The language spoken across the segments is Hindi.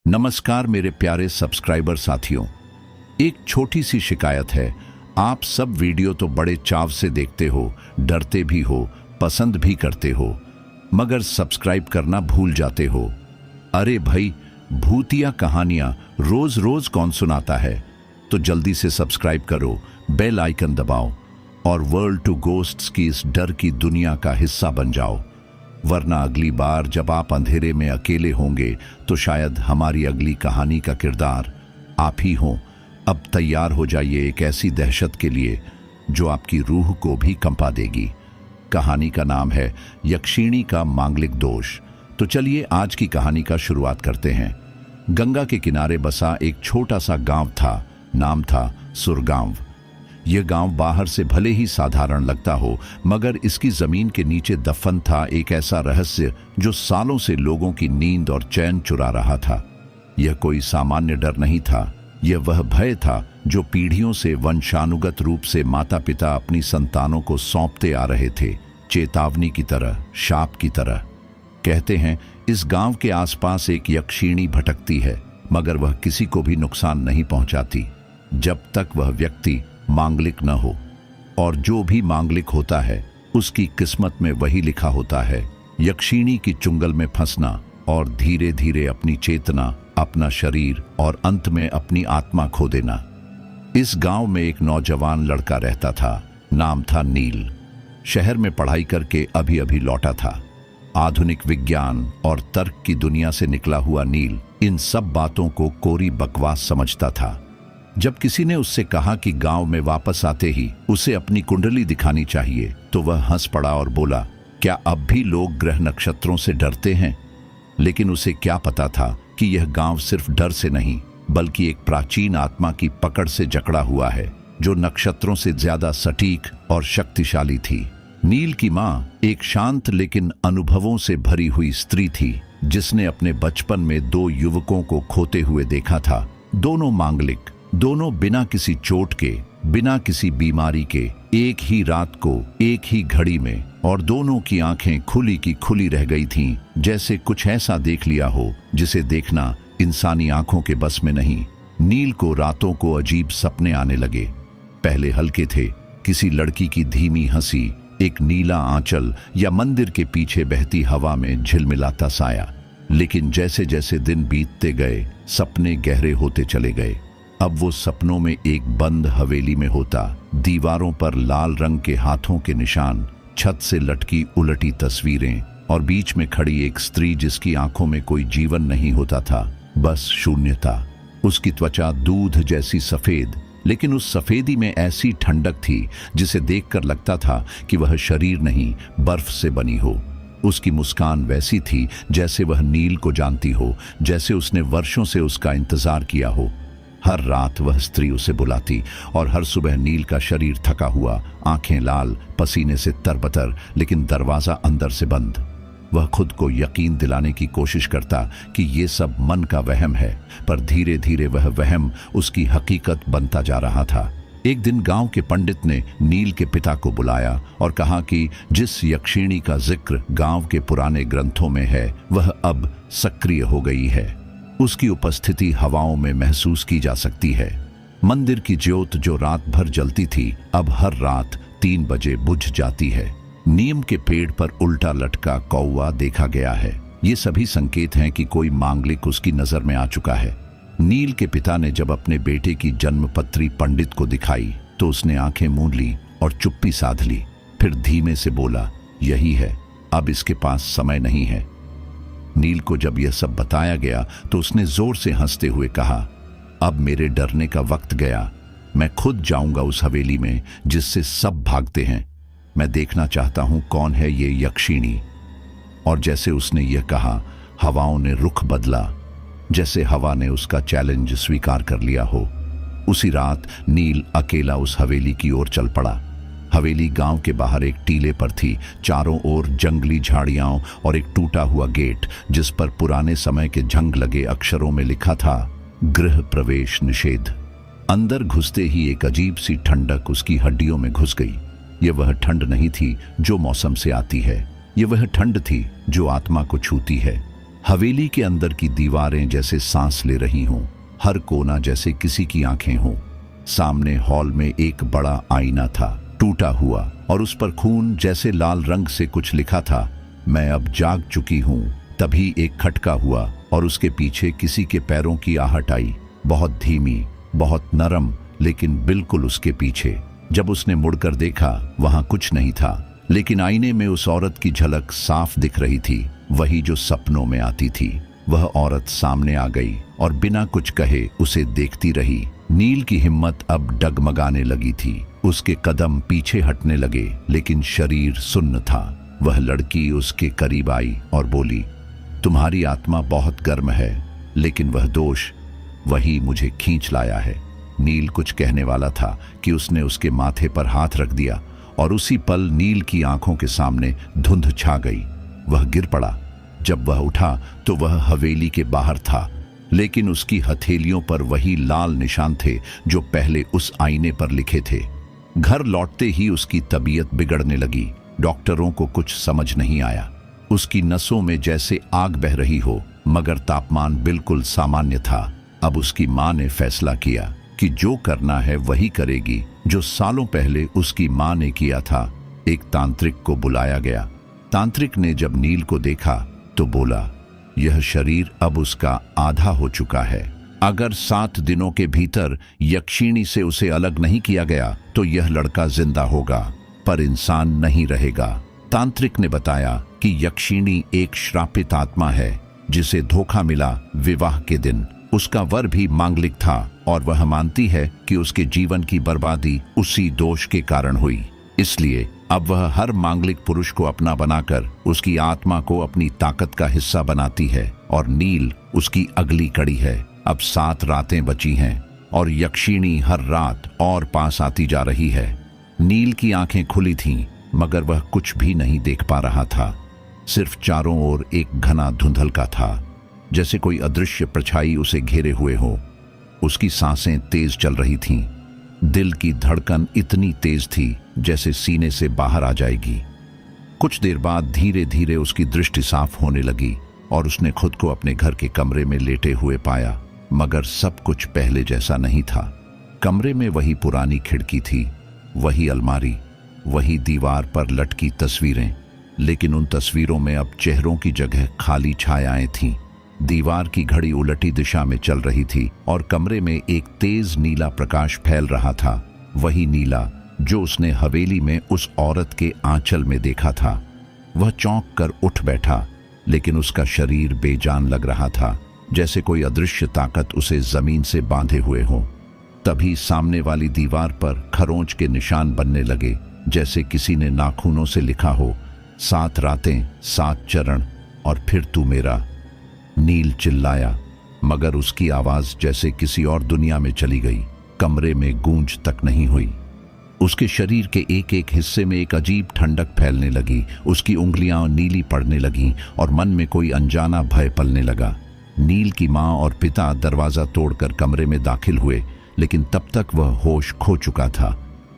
नमस्कार मेरे प्यारे सब्सक्राइबर साथियों। एक छोटी सी शिकायत है। आप सब वीडियो तो बड़े चाव से देखते हो, डरते भी हो, पसंद भी करते हो, मगर सब्सक्राइब करना भूल जाते हो। अरे भाई, भूतिया कहानियां रोज रोज कौन सुनाता है? तो जल्दी से सब्सक्राइब करो, बेल आइकन दबाओ और वर्ल्ड टू गोस्ट्स की इस डर की दुनिया का हिस्सा बन जाओ। वरना अगली बार जब आप अंधेरे में अकेले होंगे तो शायद हमारी अगली कहानी का किरदार आप ही हों। अब तैयार हो जाइए एक ऐसी दहशत के लिए जो आपकी रूह को भी कंपा देगी। कहानी का नाम है यक्षिणी का मांगलिक दोष। तो चलिए आज की कहानी का शुरुआत करते हैं। गंगा के किनारे बसा एक छोटा सा गांव था। नाम था सुरगांव। यह गांव बाहर से भले ही साधारण लगता हो, मगर इसकी जमीन के नीचे दफन था एक ऐसा रहस्य जो सालों से लोगों की नींद और चैन चुरा रहा था। यह कोई सामान्य डर नहीं था, यह वह भय था जो पीढ़ियों से वंशानुगत रूप से माता पिता अपनी संतानों को सौंपते आ रहे थे, चेतावनी की तरह, शाप की तरह। कहते हैं इस गांव के आसपास एक यक्षिणी भटकती है, मगर वह किसी को भी नुकसान नहीं पहुंचाती जब तक वह व्यक्ति मांगलिक न हो। और जो भी मांगलिक होता है उसकी किस्मत में वही लिखा होता है, यक्षिणी की चुंगल में फंसना और धीरे धीरे अपनी चेतना, अपना शरीर और अंत में अपनी आत्मा खो देना। इस गांव में एक नौजवान लड़का रहता था। नाम था नील। शहर में पढ़ाई करके अभी अभी लौटा था। आधुनिक विज्ञान और तर्क की दुनिया से निकला हुआ नील इन सब बातों को कोरी बकवास समझता था। जब किसी ने उससे कहा कि गांव में वापस आते ही उसे अपनी कुंडली दिखानी चाहिए, तो वह हंस पड़ा और बोला, क्या अब भी लोग ग्रह नक्षत्रों से डरते हैं? लेकिन उसे क्या पता था कि यह गांव सिर्फ डर से नहीं, बल्कि एक प्राचीन आत्मा की पकड़ से जकड़ा हुआ है, जो नक्षत्रों से ज्यादा सटीक और शक्तिशाली थी। नील की मां एक शांत लेकिन अनुभवों से भरी हुई स्त्री थी, जिसने अपने बचपन में दो युवकों को खोते हुए देखा था। दोनों मांगलिक, दोनों बिना किसी चोट के, बिना किसी बीमारी के, एक ही रात को, एक ही घड़ी में, और दोनों की आंखें खुली की खुली रह गई थीं, जैसे कुछ ऐसा देख लिया हो जिसे देखना इंसानी आंखों के बस में नहीं। नील को रातों को अजीब सपने आने लगे। पहले हल्के थे, किसी लड़की की धीमी हंसी, एक नीला आंचल या मंदिर के पीछे बहती हवा में झिलमिलाता साया। लेकिन जैसे जैसे दिन बीतते गए, सपने गहरे होते चले गए। अब वो सपनों में एक बंद हवेली में होता, दीवारों पर लाल रंग के हाथों के निशान, छत से लटकी उलटी तस्वीरें, और बीच में खड़ी एक स्त्री जिसकी आंखों में कोई जीवन नहीं होता था, बस शून्यता। उसकी त्वचा दूध जैसी सफेद, लेकिन उस सफेदी में ऐसी ठंडक थी जिसे देखकर लगता था कि वह शरीर नहीं, बर्फ से बनी हो। उसकी मुस्कान वैसी थी जैसे वह नील को जानती हो, जैसे उसने वर्षों से उसका इंतजार किया हो। हर रात वह स्त्री उसे बुलाती और हर सुबह नील का शरीर थका हुआ, आंखें लाल, पसीने से तरबतर, लेकिन दरवाजा अंदर से बंद। वह खुद को यकीन दिलाने की कोशिश करता कि ये सब मन का वहम है, पर धीरे धीरे वह वहम उसकी हकीकत बनता जा रहा था। एक दिन गांव के पंडित ने नील के पिता को बुलाया और कहा कि जिस यक्षिणी का जिक्र गांव के पुराने ग्रंथों में है, वह अब सक्रिय हो गई है। उसकी उपस्थिति हवाओं में महसूस की जा सकती है। मंदिर की ज्योत जो रात भर जलती थी, अब हर रात 3 बजे बुझ जाती है। नीम के पेड़ पर उल्टा लटका कौवा देखा गया है। ये सभी संकेत हैं कि कोई मांगलिक उसकी नजर में आ चुका है। नील के पिता ने जब अपने बेटे की जन्मपत्री पंडित को दिखाई, तो उसने आंखें मूंद ली और चुप्पी साध ली। फिर धीमे से बोला, यही है, अब इसके पास समय नहीं है। नील को जब यह सब बताया गया तो उसने जोर से हंसते हुए कहा, अब मेरे डरने का वक्त गया। मैं खुद जाऊंगा उस हवेली में जिससे सब भागते हैं। मैं देखना चाहता हूं कौन है ये यक्षिणी। और जैसे उसने यह कहा, हवाओं ने रुख बदला, जैसे हवा ने उसका चैलेंज स्वीकार कर लिया हो। उसी रात नील अकेला उस हवेली की ओर चल पड़ा। हवेली गांव के बाहर एक टीले पर थी, चारों ओर जंगली झाड़ियां और एक टूटा हुआ गेट, जिस पर पुराने समय के जंग लगे अक्षरों में लिखा था, गृह प्रवेश निषेध। अंदर घुसते ही एक अजीब सी ठंडक उसकी हड्डियों में घुस गई। यह वह ठंड नहीं थी जो मौसम से आती है, यह वह ठंड थी जो आत्मा को छूती है। हवेली के अंदर की दीवारें जैसे सांस ले रही हों, हर कोना जैसे किसी की आंखें हों। सामने हॉल में एक बड़ा आईना था, टूटा हुआ, और उस पर खून जैसे लाल रंग से कुछ लिखा था, मैं अब जाग चुकी हूं। तभी एक खटका हुआ और उसके पीछे किसी के पैरों की आहट आई, बहुत धीमी, बहुत नरम, लेकिन बिल्कुल उसके पीछे। जब उसने मुड़कर देखा, वहां कुछ नहीं था, लेकिन आईने में उस औरत की झलक साफ दिख रही थी, वही जो सपनों में आती थी। वह औरत सामने आ गई और बिना कुछ कहे उसे देखती रही। नील की हिम्मत अब डगमगाने लगी थी, उसके कदम पीछे हटने लगे, लेकिन शरीर सुन्न था। वह लड़की उसके करीब आई और बोली, तुम्हारी आत्मा बहुत गर्म है, लेकिन वह दोष वही मुझे खींच लाया है। नील कुछ कहने वाला था कि उसने उसके माथे पर हाथ रख दिया, और उसी पल नील की आंखों के सामने धुंध छा गई। वह गिर पड़ा। जब वह उठा तो वह हवेली के बाहर था, लेकिन उसकी हथेलियों पर वही लाल निशान थे जो पहले उस आईने पर लिखे थे। घर लौटते ही उसकी तबीयत बिगड़ने लगी। डॉक्टरों को कुछ समझ नहीं आया। उसकी नसों में जैसे आग बह रही हो, मगर तापमान बिल्कुल सामान्य था। अब उसकी मां ने फैसला किया कि जो करना है वही करेगी, जो सालों पहले उसकी मां ने किया था। एक तांत्रिक को बुलाया गया। तांत्रिक ने जब नील को देखा तो बोला, यह शरीर अब उसका आधा हो चुका है। अगर 7 दिनों के भीतर यक्षिणी से उसे अलग नहीं किया गया तो यह लड़का जिंदा होगा, पर इंसान नहीं रहेगा। तांत्रिक ने बताया कि यक्षिणी एक श्रापित आत्मा है, जिसे धोखा मिला विवाह के दिन। उसका वर भी मांगलिक था, और वह मानती है कि उसके जीवन की बर्बादी उसी दोष के कारण हुई। इसलिए अब वह हर मांगलिक पुरुष को अपना बनाकर उसकी आत्मा को अपनी ताकत का हिस्सा बनाती है, और नील उसकी अगली कड़ी है। अब 7 रातें बची हैं, और यक्षिणी हर रात और पास आती जा रही है। नील की आंखें खुली थीं, मगर वह कुछ भी नहीं देख पा रहा था। सिर्फ चारों ओर एक घना धुंधलका था, जैसे कोई अदृश्य परछाई उसे घेरे हुए हो। उसकी सांसें तेज चल रही थीं। दिल की धड़कन इतनी तेज थी जैसे सीने से बाहर आ जाएगी। कुछ देर बाद धीरे धीरे उसकी दृष्टि साफ होने लगी, और उसने खुद को अपने घर के कमरे में लेटे हुए पाया। मगर सब कुछ पहले जैसा नहीं था। कमरे में वही पुरानी खिड़की थी, वही अलमारी, वही दीवार पर लटकी तस्वीरें, लेकिन उन तस्वीरों में अब चेहरों की जगह खाली छायाएं थीं। दीवार की घड़ी उलटी दिशा में चल रही थी, और कमरे में एक तेज नीला प्रकाश फैल रहा था, वही नीला जो उसने हवेली में उस औरत के आंचल में देखा था। वह चौंक कर उठ बैठा, लेकिन उसका शरीर बेजान लग रहा था, जैसे कोई अदृश्य ताकत उसे जमीन से बांधे हुए हो। तभी सामने वाली दीवार पर खरोंच के निशान बनने लगे, जैसे किसी ने नाखूनों से लिखा हो, 7 रातें, 7 चरण, और फिर तू मेरा। नील चिल्लाया, मगर उसकी आवाज जैसे किसी और दुनिया में चली गई। कमरे में गूंज तक नहीं हुई। उसके शरीर के एक एक हिस्से में एक अजीब ठंडक फैलने लगी। उसकी उंगलियां नीली पड़ने लगीं, और मन में कोई अनजाना भय पलने लगा। नील की मां और पिता दरवाजा तोड़कर कमरे में दाखिल हुए, लेकिन तब तक वह होश खो चुका था।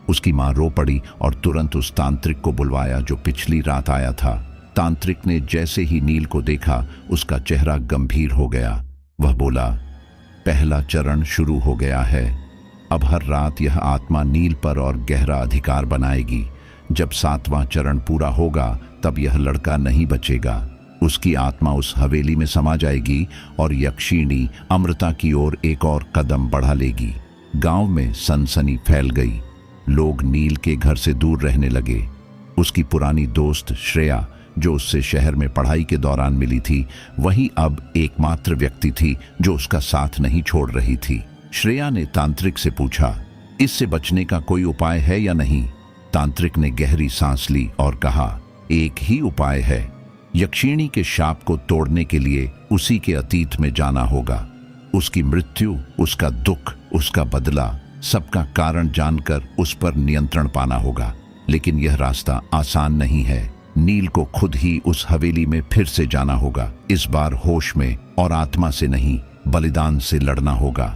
उसकी मां रो पड़ी और तुरंत उस तांत्रिक को बुलवाया जो पिछली रात आया था। तांत्रिक ने जैसे ही नील को देखा, उसका चेहरा गंभीर हो गया। वह बोला, पहला चरण शुरू हो गया है। अब हर रात यह आत्मा नील पर और गहरा अधिकार बनाएगी। जब 7वां चरण पूरा होगा, तब यह लड़का नहीं बचेगा। उसकी आत्मा उस हवेली में समा जाएगी, और यक्षिणी अमृता की ओर एक और कदम बढ़ा लेगी। गांव में सनसनी फैल गई। लोग नील के घर से दूर रहने लगे। उसकी पुरानी दोस्त श्रेया, जो उससे शहर में पढ़ाई के दौरान मिली थी, वही अब एकमात्र व्यक्ति थी जो उसका साथ नहीं छोड़ रही थी। श्रेया ने तांत्रिक से पूछा, इससे बचने का कोई उपाय है या नहीं? तांत्रिक ने गहरी सांस ली और कहा, एक ही उपाय है। यक्षिणी के शाप को तोड़ने के लिए उसी के अतीत में जाना होगा। उसकी मृत्यु, उसका दुख, उसका बदला, सबका कारण जानकर उस पर नियंत्रण पाना होगा। लेकिन यह रास्ता आसान नहीं है। नील को खुद ही उस हवेली में फिर से जाना होगा। इस बार होश में और आत्मा से नहीं, बलिदान से लड़ना होगा।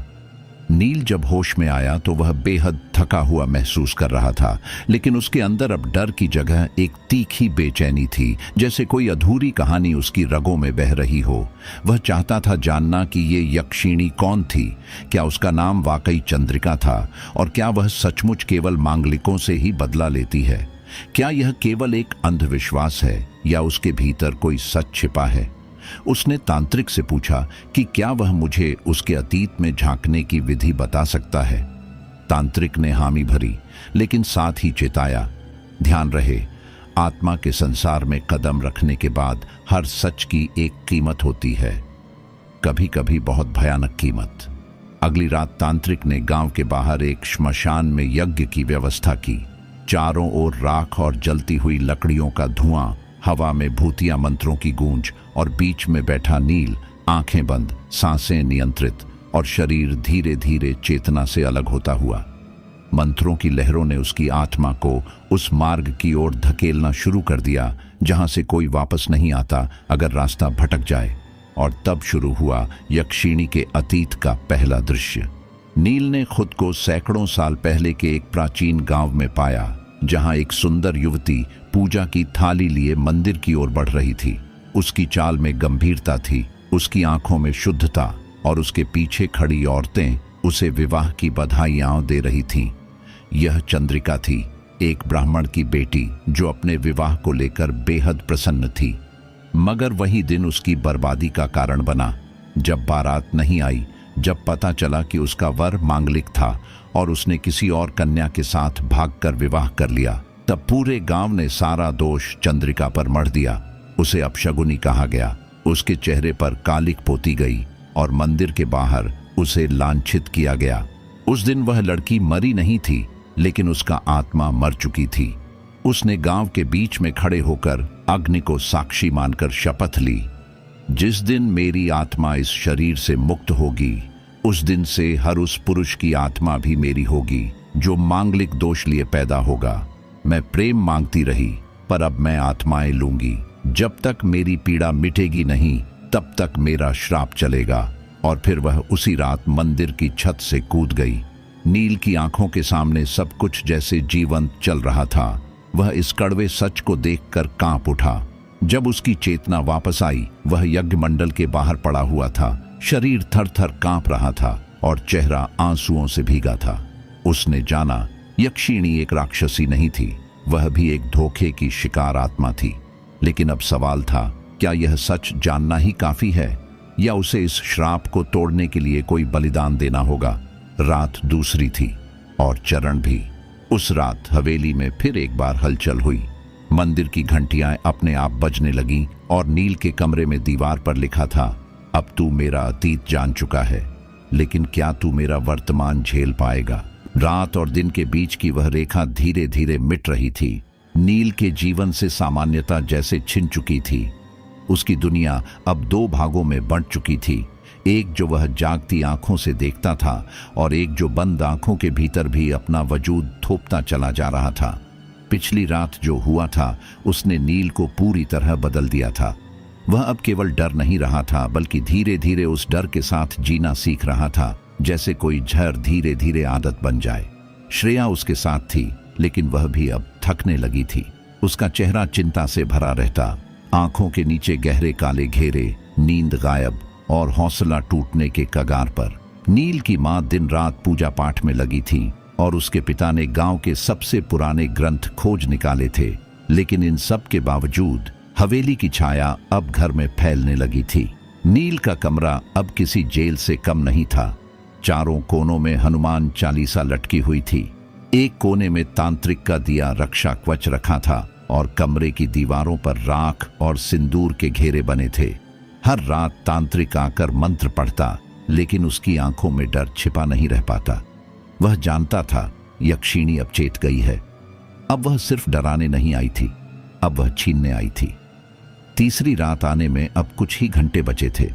नील जब होश में आया तो वह बेहद थका हुआ महसूस कर रहा था, लेकिन उसके अंदर अब डर की जगह एक तीखी बेचैनी थी, जैसे कोई अधूरी कहानी उसकी रगों में बह रही हो। वह चाहता था जानना कि ये यक्षिणी कौन थी, क्या उसका नाम वाकई चंद्रिका था, और क्या वह सचमुच केवल मांगलिकों से ही बदला लेती है। क्या यह केवल एक अंधविश्वास है या उसके भीतर कोई सच छिपा है। उसने तांत्रिक से पूछा कि क्या वह मुझे उसके अतीत में झांकने की विधि बता सकता है। तांत्रिक ने हामी भरी, लेकिन साथ ही चेताया, ध्यान रहे, आत्मा के संसार में कदम रखने के बाद हर सच की एक कीमत होती है, कभी कभी बहुत भयानक कीमत। अगली रात तांत्रिक ने गांव के बाहर एक श्मशान में यज्ञ की व्यवस्था की। चारों ओर राख और जलती हुई लकड़ियों का धुआं, हवा में भूतिया मंत्रों की गूंज, और बीच में बैठा नील, आंखें बंद, सांसें नियंत्रित और शरीर धीरे धीरे चेतना से अलग होता हुआ। मंत्रों की लहरों ने उसकी आत्मा को उस मार्ग की ओर धकेलना शुरू कर दिया जहां से कोई वापस नहीं आता अगर रास्ता भटक जाए। और तब शुरू हुआ यक्षिणी के अतीत का पहला दृश्य। नील ने खुद को सैकड़ों साल पहले के एक प्राचीन गांव में पाया, जहां एक सुंदर युवती पूजा की थाली लिए मंदिर की ओर बढ़ रही थी। उसकी चाल में गंभीरता थी, उसकी आंखों में शुद्धता, और उसके पीछे खड़ी औरतें उसे विवाह की बधाइयां दे रही थीं। यह चंद्रिका थी, एक ब्राह्मण की बेटी जो अपने विवाह को लेकर बेहद प्रसन्न थी। मगर वही दिन उसकी बर्बादी का कारण बना, जब बारात नहीं आई, जब पता चला कि उसका वर मांगलिक था और उसने किसी और कन्या के साथ भागकर विवाह कर लिया। तब पूरे गांव ने सारा दोष चंद्रिका पर मढ़ दिया। उसे अपशगुनी कहा गया, उसके चेहरे पर कालिक पोती गई और मंदिर के बाहर उसे लांछित किया गया। उस दिन वह लड़की मरी नहीं थी, लेकिन उसका आत्मा मर चुकी थी। उसने गांव के बीच में खड़े होकर अग्नि को साक्षी मानकर शपथ ली, जिस दिन मेरी आत्मा इस शरीर से मुक्त होगी, उस दिन से हर उस पुरुष की आत्मा भी मेरी होगी जो मांगलिक दोष लिए पैदा होगा। मैं प्रेम मांगती रही, पर अब मैं आत्माएं लूंगी। जब तक मेरी पीड़ा मिटेगी नहीं, तब तक मेरा श्राप चलेगा। और फिर वह उसी रात मंदिर की छत से कूद गई। नील की आंखों के सामने सब कुछ जैसे जीवंत चल रहा था। वह इस कड़वे सच को देखकर कांप उठा। जब उसकी चेतना वापस आई, वह यज्ञ मंडल के बाहर पड़ा हुआ था। शरीर थर थर कांप रहा था और चेहरा आंसुओं से भीगा था। उसने जाना, यक्षिणी एक राक्षसी नहीं थी, वह भी एक धोखे की शिकार आत्मा थी। लेकिन अब सवाल था, क्या यह सच जानना ही काफी है, या उसे इस श्राप को तोड़ने के लिए कोई बलिदान देना होगा। रात दूसरी थी और चरण भी। उस रात हवेली में फिर एक बार हलचल हुई। मंदिर की घंटियां अपने आप बजने लगीं और नील के कमरे में दीवार पर लिखा था, अब तू मेरा अतीत जान चुका है, लेकिन क्या तू मेरा वर्तमान झेल पाएगा। रात और दिन के बीच की वह रेखा धीरे धीरे मिट रही थी। नील के जीवन से सामान्यता जैसे छिन चुकी थी। उसकी दुनिया अब दो भागों में बंट चुकी थी, एक जो वह जागती आंखों से देखता था और एक जो बंद आंखों के भीतर भी अपना वजूद थोपता चला जा रहा था। पिछली रात जो हुआ था, उसने नील को पूरी तरह बदल दिया था। वह अब केवल डर नहीं रहा था, बल्कि धीरे धीरे उस डर के साथ जीना सीख रहा था, जैसे कोई जहर धीरे धीरे आदत बन जाए। श्रेया उसके साथ थी, लेकिन वह भी अब थकने लगी थी। उसका चेहरा चिंता से भरा रहता, आंखों के नीचे गहरे काले घेरे, नींद गायब और हौसला टूटने के कगार पर। नील की मां दिन रात पूजा पाठ में लगी थी और उसके पिता ने गांव के सबसे पुराने ग्रंथ खोज निकाले थे। लेकिन इन सब के बावजूद हवेली की छाया अब घर में फैलने लगी थी। नील का कमरा अब किसी जेल से कम नहीं था। चारों कोनों में हनुमान चालीसा लटकी हुई थी। एक कोने में तांत्रिक का दिया रक्षा कवच रखा था और कमरे की दीवारों पर राख और सिंदूर के घेरे बने थे। हर रात तांत्रिक आकर मंत्र पढ़ता, लेकिन उसकी आंखों में डर छिपा नहीं रह पाता। वह जानता था यक्षिणी अब चेत गई है। अब वह सिर्फ डराने नहीं आई थी, अब वह छीनने आई थी। तीसरी रात आने में अब कुछ ही घंटे बचे थे।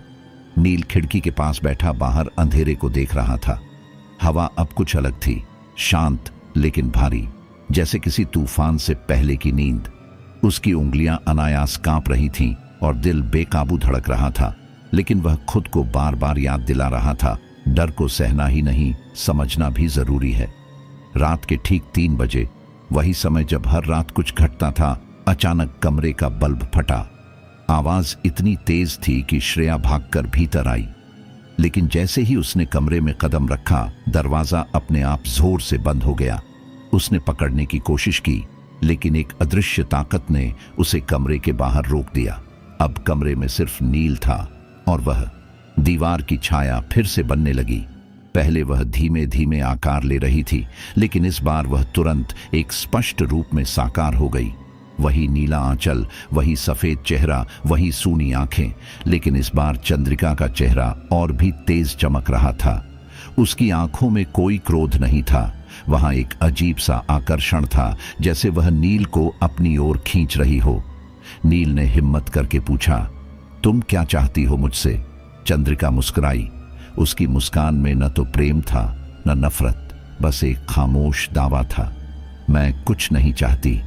नील खिड़की के पास बैठा बाहर अंधेरे को देख रहा था। हवा अब कुछ अलग थी, शांत लेकिन भारी, जैसे किसी तूफान से पहले की नींद। उसकी उंगलियां अनायास कांप रही थीं और दिल बेकाबू धड़क रहा था। लेकिन वह खुद को बार बार याद दिला रहा था, डर को सहना ही नहीं, समझना भी जरूरी है। रात के ठीक 3 बजे, वही समय जब हर रात कुछ घटता था, अचानक कमरे का बल्ब फटा। आवाज इतनी तेज थी कि श्रेया भागकर भीतर आई, लेकिन जैसे ही उसने कमरे में कदम रखा, दरवाजा अपने आप जोर से बंद हो गया। उसने पकड़ने की कोशिश की, लेकिन एक अदृश्य ताकत ने उसे कमरे के बाहर रोक दिया। अब कमरे में सिर्फ नील था और वह दीवार की छाया फिर से बनने लगी। पहले वह धीमे धीमे आकार ले रही थी, लेकिन इस बार वह तुरंत एक स्पष्ट रूप में साकार हो गई। वही नीला आंचल, वही सफेद चेहरा, वही सूनी आंखें, लेकिन इस बार चंद्रिका का चेहरा और भी तेज चमक रहा था। उसकी आंखों में कोई क्रोध नहीं था, वहां एक अजीब सा आकर्षण था, जैसे वह नील को अपनी ओर खींच रही हो। नील ने हिम्मत करके पूछा, तुम क्या चाहती हो मुझसे? चंद्रिका मुस्कुराई। उसकी मुस्कान में न तो प्रेम था न नफरत, बस एक खामोश दावा था। मैं कुछ नहीं चाहती,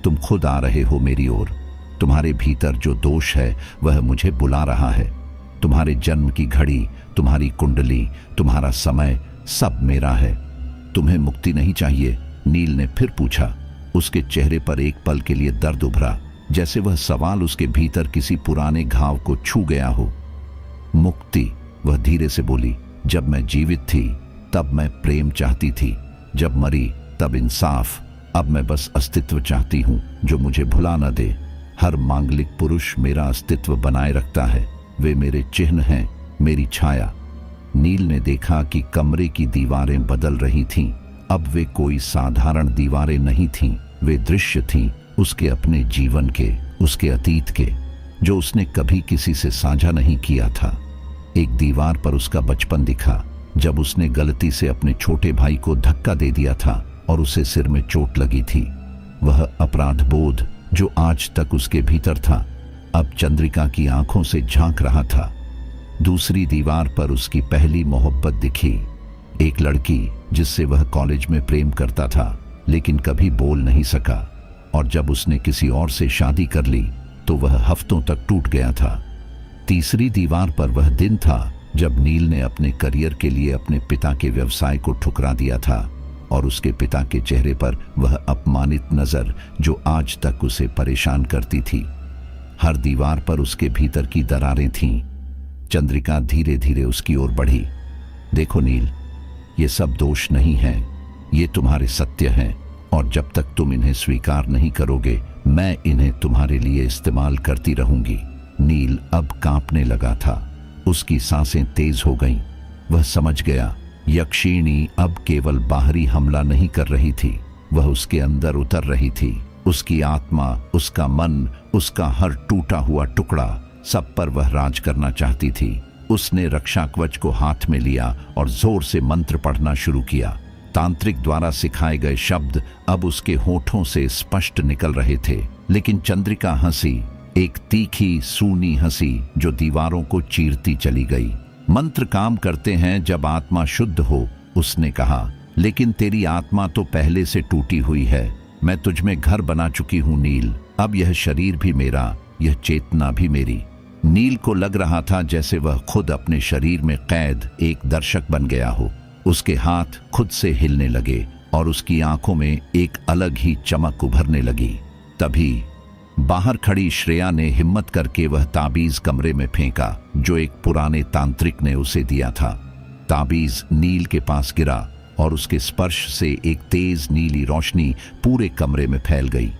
तुम खुद आ रहे हो मेरी ओर। तुम्हारे भीतर जो दोष है वह मुझे बुला रहा है। तुम्हारे जन्म की घड़ी, तुम्हारी कुंडली, तुम्हारा समय, सब मेरा है। तुम्हें मुक्ति नहीं चाहिए? नील ने फिर पूछा। उसके चेहरे पर एक पल के लिए दर्द उभरा, जैसे वह सवाल उसके भीतर किसी पुराने घाव को छू गया हो। मुक्ति, वह धीरे से बोली। जब मैं जीवित थी तब मैं प्रेम चाहती थी, जब मरी तब इंसाफ। अब मैं बस अस्तित्व चाहती हूं जो मुझे भुला न दे। हर मांगलिक पुरुष मेरा अस्तित्व बनाए रखता है, वे मेरे चिन्ह हैं, मेरी छाया। नील ने देखा कि कमरे की दीवारें बदल रही थीं। अब वे कोई साधारण दीवारें नहीं थीं, वे दृश्य थीं उसके अपने जीवन के, उसके अतीत के, जो उसने कभी किसी से साझा नहीं किया था। एक दीवार पर उसका बचपन दिखा, जब उसने गलती से अपने छोटे भाई को धक्का दे दिया था और उसे सिर में चोट लगी थी। वह अपराध बोध जो आज तक उसके भीतर था, अब चंद्रिका की आंखों से झांक रहा था। दूसरी दीवार पर उसकी पहली मोहब्बत दिखी, एक लड़की जिससे वह कॉलेज में प्रेम करता था, लेकिन कभी बोल नहीं सका। और जब उसने किसी और से शादी कर ली तो वह हफ्तों तक टूट गया था। तीसरी दीवार पर वह दिन था जब नील ने अपने करियर के लिए अपने पिता के व्यवसाय को ठुकरा दिया था, और उसके पिता के चेहरे पर वह अपमानित नजर जो आज तक उसे परेशान करती थी। हर दीवार पर उसके भीतर की दरारें थीं। चंद्रिका धीरे धीरे उसकी ओर बढ़ी। देखो नील, ये सब दोष नहीं है, ये तुम्हारे सत्य हैं, और जब तक तुम इन्हें स्वीकार नहीं करोगे, मैं इन्हें तुम्हारे लिए इस्तेमाल करती रहूंगी। नील अब कांपने लगा था, उसकी सांसें तेज हो गईं। वह समझ गया, यक्षिणी अब केवल बाहरी हमला नहीं कर रही थी, वह उसके अंदर उतर रही थी। उसकी आत्मा, उसका मन, उसका हर टूटा हुआ टुकड़ा, सब पर वह राज करना चाहती थी। उसने रक्षा कवच को हाथ में लिया और जोर से मंत्र पढ़ना शुरू किया। तांत्रिक द्वारा सिखाए गए शब्द अब उसके होठों से स्पष्ट निकल रहे थे। लेकिन चंद्रिका हंसी, एक तीखी सूनी हंसी जो दीवारों को चीरती चली गई। मंत्र काम करते हैं जब आत्मा शुद्ध हो, उसने कहा, लेकिन तेरी आत्मा तो पहले से टूटी हुई है। मैं तुझ में घर बना चुकी हूं नील, अब यह शरीर भी मेरा, यह चेतना भी मेरी। नील को लग रहा था जैसे वह खुद अपने शरीर में कैद एक दर्शक बन गया हो। उसके हाथ खुद से हिलने लगे और उसकी आंखों में एक अलग ही चमक उभरने लगी। तभी बाहर खड़ी श्रेया ने हिम्मत करके वह ताबीज कमरे में फेंका जो एक पुराने तांत्रिक ने उसे दिया था। ताबीज नील के पास गिरा और उसके स्पर्श से एक तेज नीली रोशनी पूरे कमरे में फैल गई।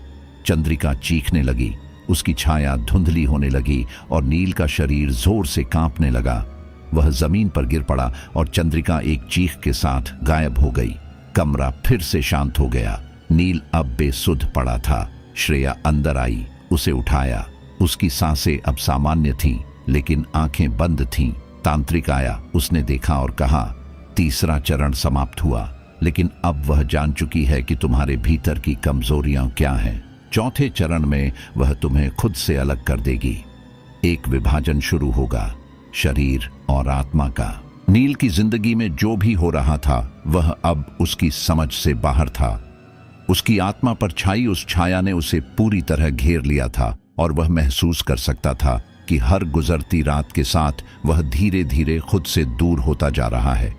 चंद्रिका चीखने लगी, उसकी छाया धुंधली होने लगी और नील का शरीर जोर से कांपने लगा। वह जमीन पर गिर पड़ा और चंद्रिका एक चीख के साथ गायब हो गई। कमरा फिर से शांत हो गया। नील अब बेसुध पड़ा था। श्रेया अंदर आई, उसे उठाया। उसकी सांसें अब सामान्य थीं, लेकिन आंखें बंद थीं। तांत्रिक आया, उसने देखा और कहा, तीसरा चरण समाप्त हुआ, लेकिन अब वह जान चुकी है कि तुम्हारे भीतर की कमजोरियां क्या हैं। चौथे चरण में वह तुम्हें खुद से अलग कर देगी। एक विभाजन शुरू होगा, शरीर और आत्मा का। नील की जिंदगी में जो भी हो रहा था वह अब उसकी समझ से बाहर था। उसकी आत्मा पर छाई उस छाया ने उसे पूरी तरह घेर लिया था और वह महसूस कर सकता था कि हर गुजरती रात के साथ वह धीरे धीरे खुद से दूर होता जा रहा है।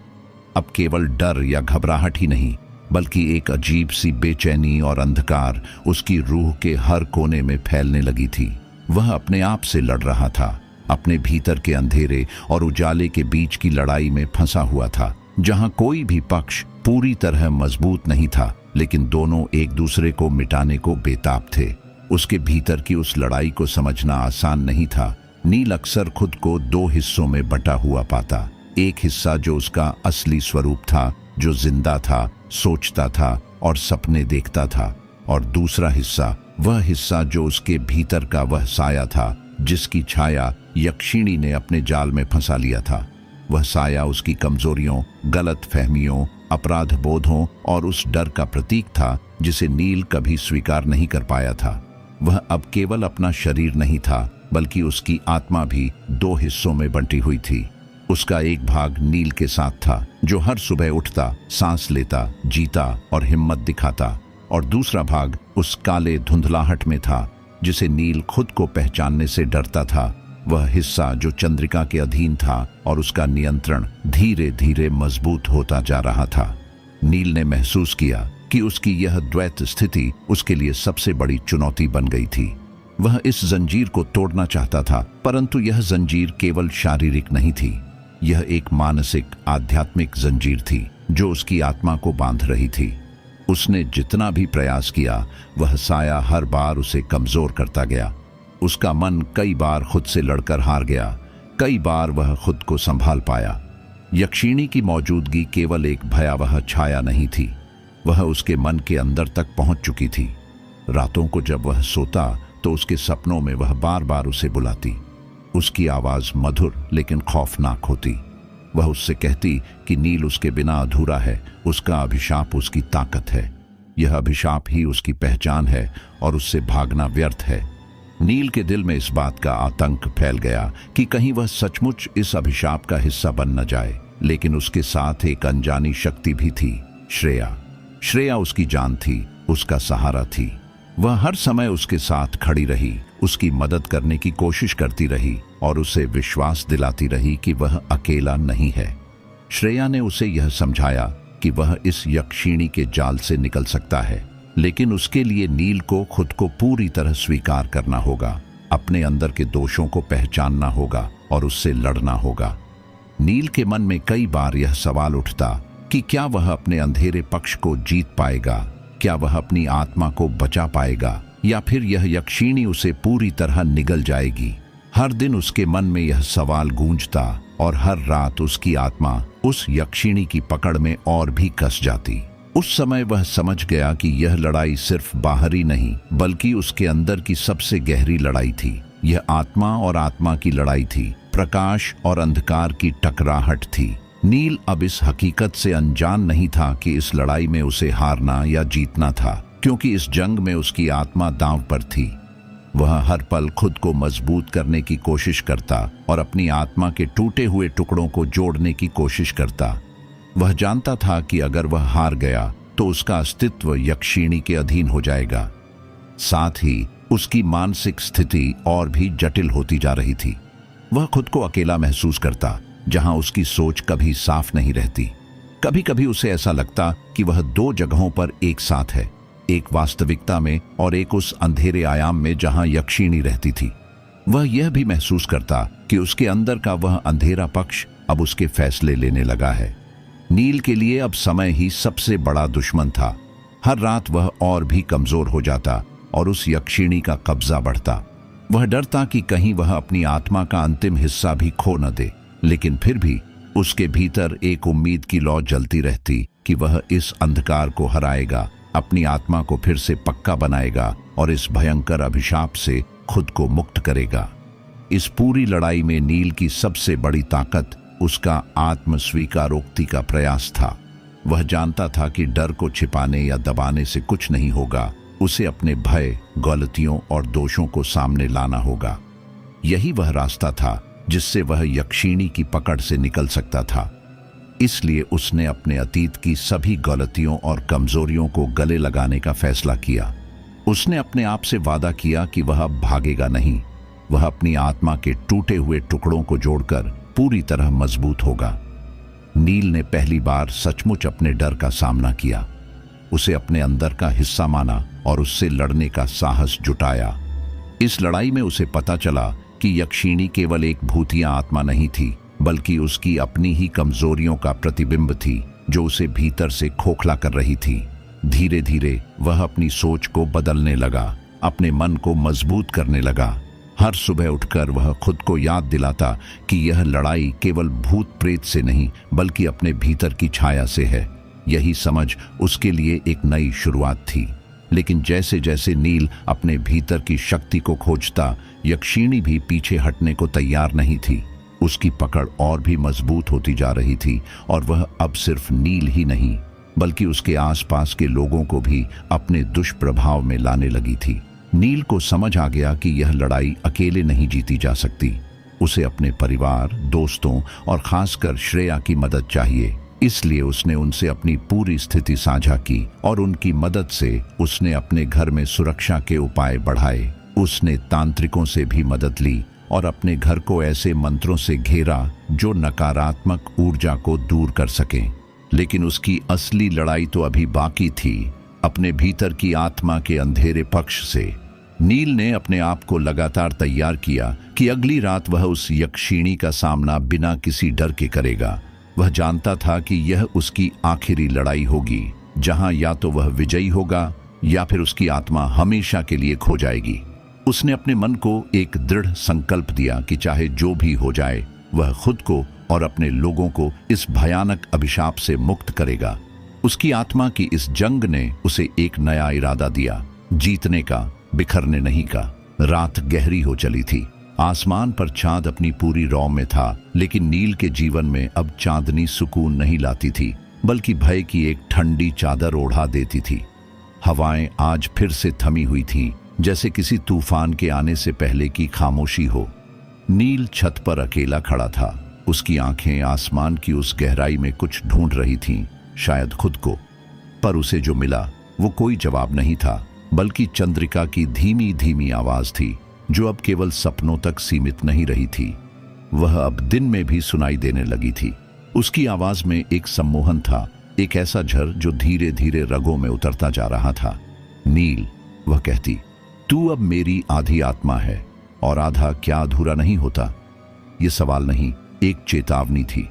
अब केवल डर या घबराहट ही नहीं, बल्कि एक अजीब सी बेचैनी और अंधकार उसकी रूह के हर कोने में फैलने लगी थी। वह अपने आप से लड़ रहा था, अपने भीतर के अंधेरे और उजाले के बीच की लड़ाई में फंसा हुआ था, जहां कोई भी पक्ष पूरी तरह मजबूत नहीं था, लेकिन दोनों एक दूसरे को मिटाने को बेताब थे। उसके भीतर की उस लड़ाई को समझना आसान नहीं था। नील अक्सर खुद को दो हिस्सों में बटा हुआ पाता। एक हिस्सा जो उसका असली स्वरूप था, जो जिंदा था, सोचता था और सपने देखता था, और दूसरा हिस्सा, वह हिस्सा जो उसके भीतर का वह साया था जिसकी छाया यक्षिणी ने अपने जाल में फंसा लिया था। वह साया उसकी कमजोरियों, गलत फहमियों, अपराध बोधों और उस डर का प्रतीक था जिसे नील कभी स्वीकार नहीं कर पाया था। वह अब केवल अपना शरीर नहीं था, बल्कि उसकी आत्मा भी दो हिस्सों में बंटी हुई थी। उसका एक भाग नील के साथ था, जो हर सुबह उठता, सांस लेता, जीता और हिम्मत दिखाता, और दूसरा भाग उस काले धुंधलाहट में था जिसे नील खुद को पहचानने से डरता था। वह हिस्सा जो चंद्रिका के अधीन था और उसका नियंत्रण धीरे धीरे मजबूत होता जा रहा था। नील ने महसूस किया कि उसकी यह द्वैत स्थिति उसके लिए सबसे बड़ी चुनौती बन गई थी। वह इस जंजीर को तोड़ना चाहता था, परंतु यह जंजीर केवल शारीरिक नहीं थी। यह एक मानसिक, आध्यात्मिक जंजीर थी जो उसकी आत्मा को बांध रही थी। उसने जितना भी प्रयास किया, वह साया हर बार उसे कमजोर करता गया। उसका मन कई बार खुद से लड़कर हार गया, कई बार वह खुद को संभाल पाया। यक्षिणी की मौजूदगी केवल एक भयावह छाया नहीं थी, वह उसके मन के अंदर तक पहुंच चुकी थी। रातों को जब वह सोता तो उसके सपनों में वह बार बार उसे बुलाती। उसकी आवाज मधुर लेकिन खौफनाक होती। वह उससे कहती कि नील उसके बिना अधूरा है, उसका अभिशाप उसकी ताकत है, यह अभिशाप ही उसकी पहचान है और उससे भागना व्यर्थ है। नील के दिल में इस बात का आतंक फैल गया कि कहीं वह सचमुच इस अभिशाप का हिस्सा बन न जाए। लेकिन उसके साथ एक अनजानी शक्ति भी थी, श्रेया। श्रेया उसकी जान थी, उसका सहारा थी। वह हर समय उसके साथ खड़ी रही, उसकी मदद करने की कोशिश करती रही और उसे विश्वास दिलाती रही कि वह अकेला नहीं है। श्रेया ने उसे यह समझाया कि वह इस यक्षिणी के जाल से निकल सकता है, लेकिन उसके लिए नील को खुद को पूरी तरह स्वीकार करना होगा, अपने अंदर के दोषों को पहचानना होगा और उससे लड़ना होगा। नील के मन में कई बार यह सवाल उठता कि क्या वह अपने अंधेरे पक्ष को जीत पाएगा, क्या वह अपनी आत्मा को बचा पाएगा, या फिर यह यक्षिणी उसे पूरी तरह निगल जाएगी। हर दिन उसके मन में यह सवाल गूंजता और हर रात उसकी आत्मा उस यक्षिणी की पकड़ में और भी कस जाती। उस समय वह समझ गया कि यह लड़ाई सिर्फ बाहरी नहीं, बल्कि उसके अंदर की सबसे गहरी लड़ाई थी। यह आत्मा और आत्मा की लड़ाई थी, प्रकाश और अंधकार की टकराहट थी। नील अब इस हकीकत से अनजान नहीं था कि इस लड़ाई में उसे हारना या जीतना था, क्योंकि इस जंग में उसकी आत्मा दांव पर थी। वह हर पल खुद को मजबूत करने की कोशिश करता और अपनी आत्मा के टूटे हुए टुकड़ों को जोड़ने की कोशिश करता। वह जानता था कि अगर वह हार गया तो उसका अस्तित्व यक्षिणी के अधीन हो जाएगा। साथ ही उसकी मानसिक स्थिति और भी जटिल होती जा रही थी। वह खुद को अकेला महसूस करता, जहां उसकी सोच कभी साफ नहीं रहती। कभी कभी उसे ऐसा लगता कि वह दो जगहों पर एक साथ है, एक वास्तविकता में और एक उस अंधेरे आयाम में जहां यक्षिणी रहती थी। वह यह भी महसूस करता कि उसके अंदर का वह अंधेरा पक्ष अब उसके फैसले लेने लगा है। नील के लिए अब समय ही सबसे बड़ा दुश्मन था। हर रात वह और भी कमजोर हो जाता और उस यक्षिणी का कब्जा बढ़ता। वह डरता कि कहीं वह अपनी आत्मा का अंतिम हिस्सा भी खो न दे, लेकिन फिर भी उसके भीतर एक उम्मीद की लौ जलती रहती कि वह इस अंधकार को हराएगा, अपनी आत्मा को फिर से पक्का बनाएगा और इस भयंकर अभिशाप से खुद को मुक्त करेगा। इस पूरी लड़ाई में नील की सबसे बड़ी ताकत उसका आत्म स्वीकारोक्ति का प्रयास था। वह जानता था कि डर को छिपाने या दबाने से कुछ नहीं होगा, उसे अपने भय, गलतियों और दोषों को सामने लाना होगा। यही वह रास्ता था जिससे वह यक्षिणी की पकड़ से निकल सकता था। इसलिए उसने अपने अतीत की सभी गलतियों और कमजोरियों को गले लगाने का फैसला किया। उसने अपने आप से वादा किया कि वह अब भागेगा नहीं, वह अपनी आत्मा के टूटे हुए टुकड़ों को जोड़कर पूरी तरह मजबूत होगा। नील ने पहली बार सचमुच अपने डर का सामना किया, उसे अपने अंदर का हिस्सा माना और उससे लड़ने का साहस जुटाया। इस लड़ाई में उसे पता चला कि यक्षिणी केवल एक भूतिया आत्मा नहीं थी, बल्कि उसकी अपनी ही कमजोरियों का प्रतिबिंब थी जो उसे भीतर से खोखला कर रही थी। धीरे धीरे वह अपनी सोच को बदलने लगा, अपने मन को मजबूत करने लगा। हर सुबह उठकर वह खुद को याद दिलाता कि यह लड़ाई केवल भूत प्रेत से नहीं बल्कि अपने भीतर की छाया से है। यही समझ उसके लिए एक नई शुरुआत थी। लेकिन जैसे जैसे नील अपने भीतर की शक्ति को खोजता, यक्षिणी भी पीछे हटने को तैयार नहीं थी। उसकी पकड़ और भी मजबूत होती जा रही थी और वह अब सिर्फ नील ही नहीं बल्कि उसके आसपास के लोगों को भी अपने दुष्प्रभाव में लाने लगी थी। नील को समझ आ गया कि यह लड़ाई अकेले नहीं जीती जा सकती। उसे अपने परिवार, दोस्तों और खासकर श्रेया की मदद चाहिए। इसलिए उसने उनसे अपनी पूरी स्थिति साझा की और उनकी मदद से उसने अपने घर में सुरक्षा के उपाय बढ़ाए। उसने तांत्रिकों से भी मदद ली और अपने घर को ऐसे मंत्रों से घेरा जो नकारात्मक ऊर्जा को दूर कर सकें। लेकिन उसकी असली लड़ाई तो अभी बाकी थी, अपने भीतर की आत्मा के अंधेरे पक्ष से। नील ने अपने आप को लगातार तैयार किया कि अगली रात वह उस यक्षिणी का सामना बिना किसी डर के करेगा। वह जानता था कि यह उसकी आखिरी लड़ाई होगी, जहां या तो वह विजयी होगा या फिर उसकी आत्मा हमेशा के लिए खो जाएगी। उसने अपने मन को एक दृढ़ संकल्प दिया कि चाहे जो भी हो जाए, वह खुद को और अपने लोगों को इस भयानक अभिशाप से मुक्त करेगा। उसकी आत्मा की इस जंग ने उसे एक नया इरादा दिया, जीतने का, बिखरने नहीं का। रात गहरी हो चली थी, आसमान पर चांद अपनी पूरी रौ में था, लेकिन नील के जीवन में अब चांदनी सुकून नहीं लाती थी बल्कि भय की एक ठंडी चादर ओढ़ा देती थी। हवाएं आज फिर से थमी हुई थीं, जैसे किसी तूफान के आने से पहले की खामोशी हो। नील छत पर अकेला खड़ा था, उसकी आंखें आसमान की उस गहराई में कुछ ढूंढ रही थीं, शायद खुद को। पर उसे जो मिला वो कोई जवाब नहीं था, बल्कि चंद्रिका की धीमी धीमी आवाज थी जो अब केवल सपनों तक सीमित नहीं रही थी, वह अब दिन में भी सुनाई देने लगी थी। उसकी आवाज में एक सम्मोहन था, एक ऐसा झर जो धीरे धीरे रगों में उतरता जा रहा था। नील, वह कहती, तू अब मेरी आधी आत्मा है और आधा क्या अधूरा नहीं होता? ये सवाल नहीं, एक चेतावनी थी।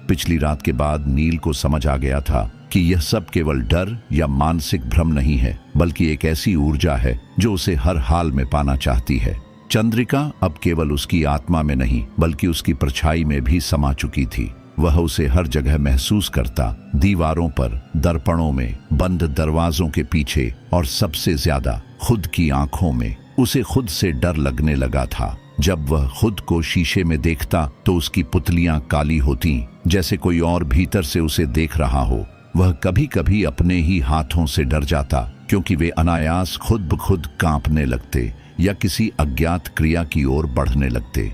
पिछली रात के बाद नील को समझ आ गया था कि यह सब केवल डर या मानसिक भ्रम नहीं है, बल्कि एक ऐसी ऊर्जा है जो उसे हर हाल में पाना चाहती है। चंद्रिका अब केवल उसकी आत्मा में नहीं बल्कि उसकी परछाई में भी समा चुकी थी। वह उसे हर जगह महसूस करता, दीवारों पर, दर्पणों में, बंद दरवाजों के पीछे और सबसे ज्यादा खुद की आंखों में। उसे खुद से डर लगने लगा था। जब वह खुद को शीशे में देखता तो उसकी पुतलियां काली होती, जैसे कोई और भीतर से उसे देख रहा हो। वह कभी कभी अपने ही हाथों से डर जाता, क्योंकि वे अनायास खुद ब खुद कांपने लगते या किसी अज्ञात क्रिया की ओर बढ़ने लगते।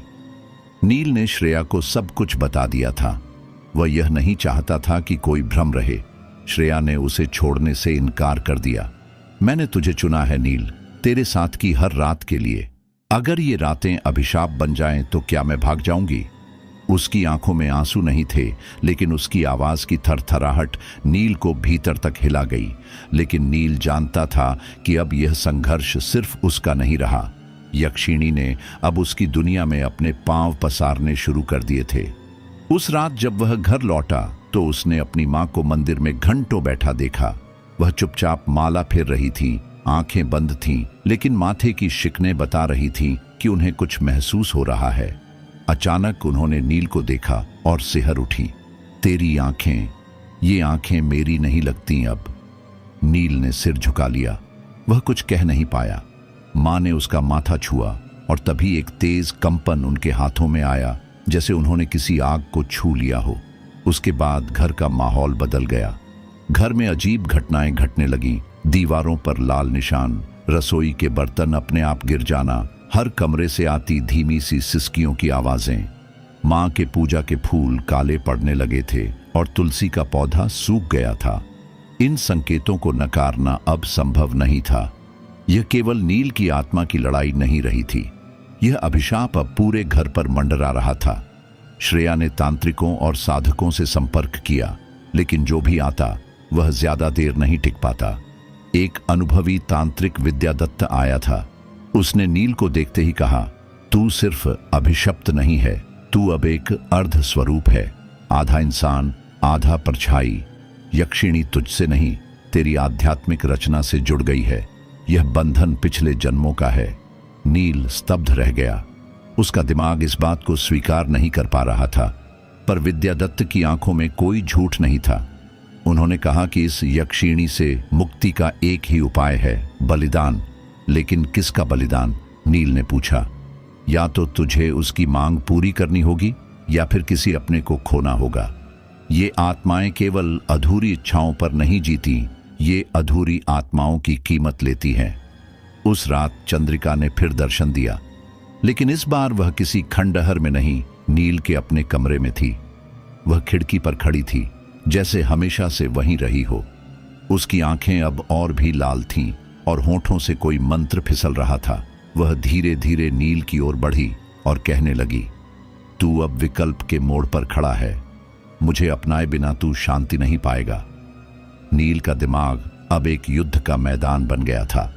नील ने श्रेया को सब कुछ बता दिया था। वह यह नहीं चाहता था कि कोई भ्रम रहे। श्रेया ने उसे छोड़ने से इनकार कर दिया। मैंने तुझे चुना है नील, तेरे साथ की हर रात के लिए। अगर ये रातें अभिशाप बन जाएं तो क्या मैं भाग जाऊंगी? उसकी आंखों में आंसू नहीं थे, लेकिन उसकी आवाज की थरथराहट नील को भीतर तक हिला गई। लेकिन नील जानता था कि अब यह संघर्ष सिर्फ उसका नहीं रहा। यक्षिणी ने अब उसकी दुनिया में अपने पांव पसारने शुरू कर दिए थे। उस रात जब वह घर लौटा तो उसने अपनी मां को मंदिर में घंटों बैठा देखा। वह चुपचाप माला फेर रही थी, आंखें बंद थीं, लेकिन माथे की शिकनें बता रही थीं कि उन्हें कुछ महसूस हो रहा है। अचानक उन्होंने नील को देखा और सिहर उठी। तेरी आंखें, ये आंखें मेरी नहीं लगती अब। नील ने सिर झुका लिया। वह कुछ कह नहीं पाया। मां ने उसका माथा छुआ और तभी एक तेज कंपन उनके हाथों में आया, जैसे उन्होंने किसी आग को छू लिया हो। उसके बाद घर का माहौल बदल गया। घर में अजीब घटनाएं घटने लगीं। दीवारों पर लाल निशान, रसोई के बर्तन अपने आप गिर जाना, हर कमरे से आती धीमी सी सिसकियों की आवाजें। मां के पूजा के फूल काले पड़ने लगे थे और तुलसी का पौधा सूख गया था। इन संकेतों को नकारना अब संभव नहीं था। यह केवल नील की आत्मा की लड़ाई नहीं रही थी, यह अभिशाप अब पूरे घर पर मंडरा रहा था। श्रेया ने तांत्रिकों और साधकों से संपर्क किया, लेकिन जो भी आता वह ज्यादा देर नहीं टिक पाता। एक अनुभवी तांत्रिक विद्यादत्त आया था। उसने नील को देखते ही कहा, तू सिर्फ अभिशप्त नहीं है, तू अब एक अर्ध स्वरूप है, आधा इंसान आधा परछाई। यक्षिणी तुझसे नहीं, तेरी आध्यात्मिक रचना से जुड़ गई है। यह बंधन पिछले जन्मों का है। नील स्तब्ध रह गया। उसका दिमाग इस बात को स्वीकार नहीं कर पा रहा था, पर विद्यादत्त की आंखों में कोई झूठ नहीं था। उन्होंने कहा कि इस यक्षिणी से मुक्ति का एक ही उपाय है, बलिदान। लेकिन किसका बलिदान? नील ने पूछा। या तो तुझे उसकी मांग पूरी करनी होगी या फिर किसी अपने को खोना होगा। ये आत्माएं केवल अधूरी इच्छाओं पर नहीं जीती, ये अधूरी आत्माओं की कीमत लेती हैं। उस रात चंद्रिका ने फिर दर्शन दिया, लेकिन इस बार वह किसी खंडहर में नहीं, नील के अपने कमरे में थी। वह खिड़की पर खड़ी थी, जैसे हमेशा से वहीं रही हो। उसकी आंखें अब और भी लाल थीं और होठों से कोई मंत्र फिसल रहा था। वह धीरे धीरे नील की ओर बढ़ी और कहने लगी, तू अब विकल्प के मोड़ पर खड़ा है। मुझे अपनाए बिना तू शांति नहीं पाएगा। नील का दिमाग अब एक युद्ध का मैदान बन गया था।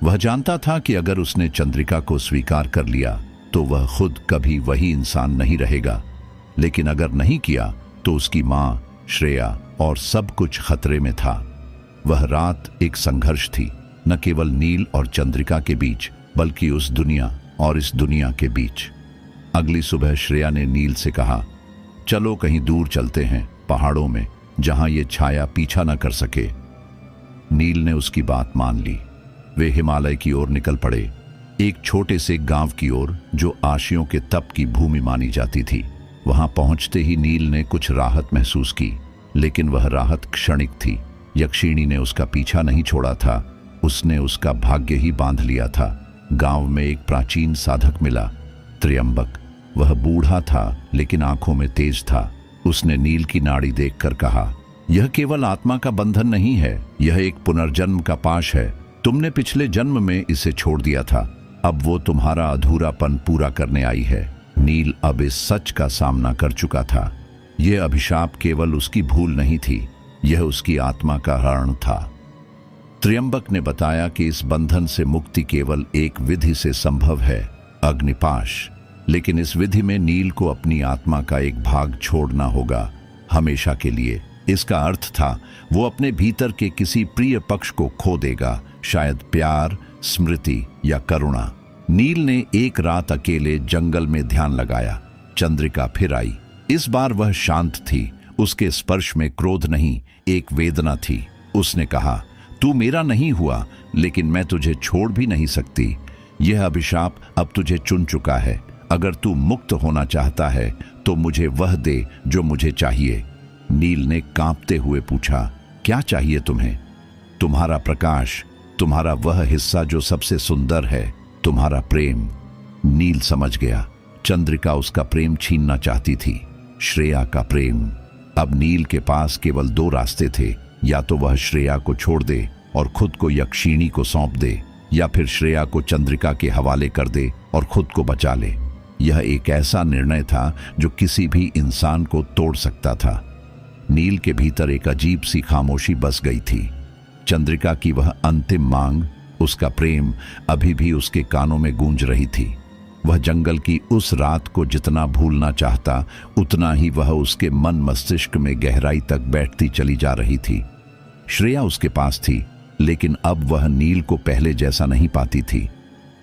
वह जानता था कि अगर उसने चंद्रिका को स्वीकार कर लिया तो वह खुद कभी वही इंसान नहीं रहेगा, लेकिन अगर नहीं किया तो उसकी मां, श्रेया और सब कुछ खतरे में था। वह रात एक संघर्ष थी, न केवल नील और चंद्रिका के बीच, बल्कि उस दुनिया और इस दुनिया के बीच। अगली सुबह श्रेया ने नील से कहा, चलो कहीं दूर चलते हैं, पहाड़ों में, जहां ये छाया पीछा न कर सके। नील ने उसकी बात मान ली। वे हिमालय की ओर निकल पड़े, एक छोटे से गांव की ओर जो आशियों के तप की भूमि मानी जाती थी। वहां पहुंचते ही नील ने कुछ राहत महसूस की, लेकिन वह राहत क्षणिक थी। यक्षिणी ने उसका पीछा नहीं छोड़ा था, उसने उसका भाग्य ही बांध लिया था। गांव में एक प्राचीन साधक मिला, त्र्यंबक। वह बूढ़ा था लेकिन आंखों में तेज था। उसने नील की नाड़ी देखकर कहा, यह केवल आत्मा का बंधन नहीं है, यह एक पुनर्जन्म का पाश है। तुमने पिछले जन्म में इसे छोड़ दिया था, अब वो तुम्हारा अधूरापन पूरा करने आई है। नील अब इस सच का सामना कर चुका था। यह अभिशाप केवल उसकी भूल नहीं थी, यह उसकी आत्मा का हरण था। त्र्यंबक ने बताया कि इस बंधन से मुक्ति केवल एक विधि से संभव है, अग्निपाश। लेकिन इस विधि में नील को अपनी आत्मा का एक भाग छोड़ना होगा, हमेशा के लिए। इसका अर्थ था वो अपने भीतर के किसी प्रिय पक्ष को खो देगा, शायद प्यार, स्मृति या करुणा। नील ने एक रात अकेले जंगल में ध्यान लगाया। चंद्रिका फिर आई। इस बार वह शांत थी, उसके स्पर्श में क्रोध नहीं, एक वेदना थी। उसने कहा, तू मेरा नहीं हुआ, लेकिन मैं तुझे छोड़ भी नहीं सकती। यह अभिशाप अब तुझे चुन चुका है। अगर तू मुक्त होना चाहता है तो मुझे वह दे जो मुझे चाहिए। नील ने कांपते हुए पूछा, क्या चाहिए तुम्हें? तुम्हारा प्रकाश, तुम्हारा वह हिस्सा जो सबसे सुंदर है, तुम्हारा प्रेम। नील समझ गया, चंद्रिका उसका प्रेम छीनना चाहती थी, श्रेया का प्रेम। अब नील के पास केवल दो रास्ते थे, या तो वह श्रेया को छोड़ दे और खुद को यक्षिणी को सौंप दे, या फिर श्रेया को चंद्रिका के हवाले कर दे और खुद को बचा ले। यह एक ऐसा निर्णय था जो किसी भी इंसान को तोड़ सकता था। नील के भीतर एक अजीब सी खामोशी बस गई थी। चंद्रिका की वह अंतिम मांग, उसका प्रेम अभी भी उसके कानों में गूंज रही थी। वह जंगल की उस रात को जितना भूलना चाहता, उतना ही वह उसके मन मस्तिष्क में गहराई तक बैठती चली जा रही थी। श्रेया उसके पास थी, लेकिन अब वह नील को पहले जैसा नहीं पाती थी।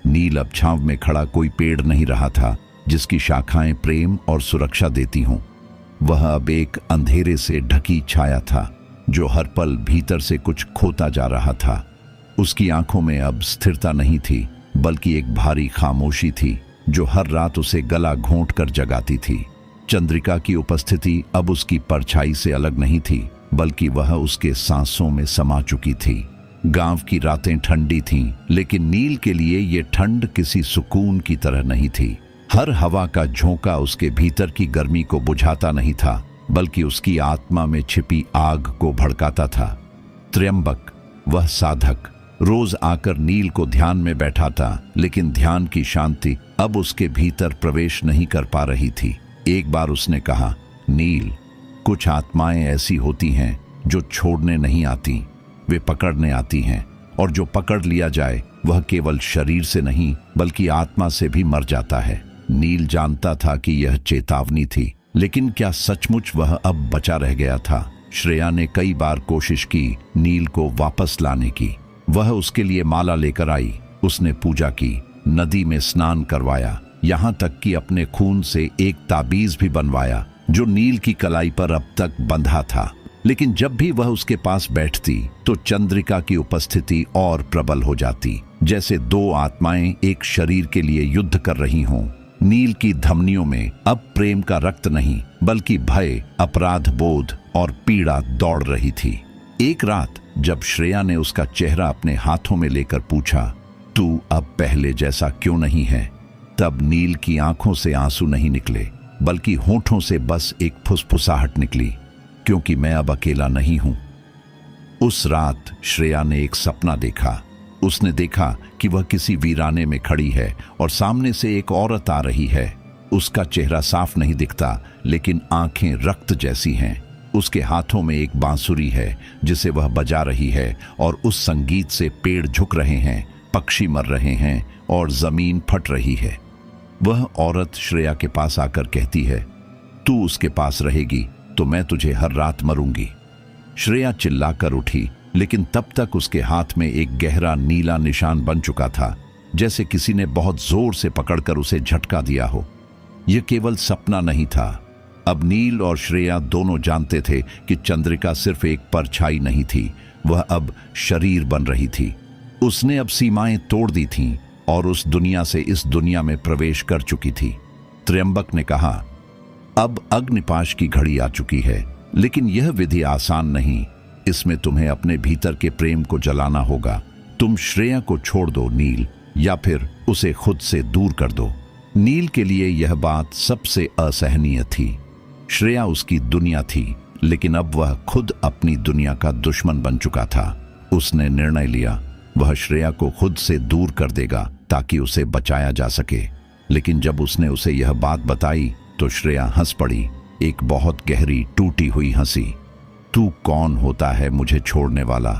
नील अब छांव में खड़ा कोई पेड़ नहीं रहा था जिसकी शाखाएं प्रेम और सुरक्षा देती हों। वह अब एक अंधेरे से ढकी छाया था जो हर पल भीतर से कुछ खोता जा रहा था। उसकी आंखों में अब स्थिरता नहीं थी, बल्कि एक भारी खामोशी थी जो हर रात उसे गला घोंट कर जगाती थी। चंद्रिका की उपस्थिति अब उसकी परछाई से अलग नहीं थी, बल्कि वह उसके सांसों में समा चुकी थी। गांव की रातें ठंडी थीं, लेकिन नील के लिए ये ठंड किसी सुकून की तरह नहीं थी। हर हवा का झोंका उसके भीतर की गर्मी को बुझाता नहीं था, बल्कि उसकी आत्मा में छिपी आग को भड़काता था। त्र्यंबक, वह साधक, रोज आकर नील को ध्यान में बैठाता, लेकिन ध्यान की शांति अब उसके भीतर प्रवेश नहीं कर पा रही थी। एक बार उसने कहा, नील, कुछ आत्माएं ऐसी होती हैं जो छोड़ने नहीं आती, वे पकड़ने आती हैं, और जो पकड़ लिया जाए वह केवल शरीर से नहीं बल्कि आत्मा से भी मर जाता है। नील जानता था कि यह चेतावनी थी, लेकिन क्या सचमुच वह अब बचा रह गया था? श्रेया ने कई बार कोशिश की नील को वापस लाने की। वह उसके लिए माला लेकर आई, उसने पूजा की, नदी में स्नान करवाया, यहाँ तक कि अपने खून से एक ताबीज भी बनवाया जो नील की कलाई पर अब तक बंधा था। लेकिन जब भी वह उसके पास बैठती तो चंद्रिका की उपस्थिति और प्रबल हो जाती, जैसे दो आत्माएं एक शरीर के लिए युद्ध कर रही हों। नील की धमनियों में अब प्रेम का रक्त नहीं बल्कि भय, अपराध बोध और पीड़ा दौड़ रही थी। एक रात जब श्रेया ने उसका चेहरा अपने हाथों में लेकर पूछा, तू अब पहले जैसा क्यों नहीं है, तब नील की आंखों से आंसू नहीं निकले बल्कि होठों से बस एक फुसफुसाहट निकली, क्योंकि मैं अब अकेला नहीं हूं। उस रात श्रेया ने एक सपना देखा। उसने देखा कि वह किसी वीराने में खड़ी है और सामने से एक औरत आ रही है। उसका चेहरा साफ नहीं दिखता, लेकिन आंखें रक्त जैसी हैं। उसके हाथों में एक बांसुरी है जिसे वह बजा रही है, और उस संगीत से पेड़ झुक रहे हैं, पक्षी मर रहे हैं और जमीन फट रही है। वह औरत श्रेया के पास आकर कहती है, तू उसके पास रहेगी तो मैं तुझे हर रात मरूंगी। श्रेया चिल्लाकर उठी, लेकिन तब तक उसके हाथ में एक गहरा नीला निशान बन चुका था, जैसे किसी ने बहुत जोर से पकड़कर उसे झटका दिया हो। यह केवल सपना नहीं था। अब नील और श्रेया दोनों जानते थे कि चंद्रिका सिर्फ एक परछाई नहीं थी, वह अब शरीर बन रही थी। उसने अब सीमाएं तोड़ दी थीं और उस दुनिया से इस दुनिया में प्रवेश कर चुकी थी। त्र्यंबक ने कहा, अब अग्निपाश की घड़ी आ चुकी है, लेकिन यह विधि आसान नहीं। इसमें तुम्हें अपने भीतर के प्रेम को जलाना होगा। तुम श्रेया को छोड़ दो नील, या फिर उसे खुद से दूर कर दो। नील के लिए यह बात सबसे असहनीय थी। श्रेया उसकी दुनिया थी, लेकिन अब वह खुद अपनी दुनिया का दुश्मन बन चुका था। उसने निर्णय लिया, वह श्रेया को खुद से दूर कर देगा ताकि उसे बचाया जा सके। लेकिन जब उसने उसे यह बात बताई तो श्रेया हंस पड़ी, एक बहुत गहरी टूटी हुई हंसी। तू कौन होता है मुझे छोड़ने वाला?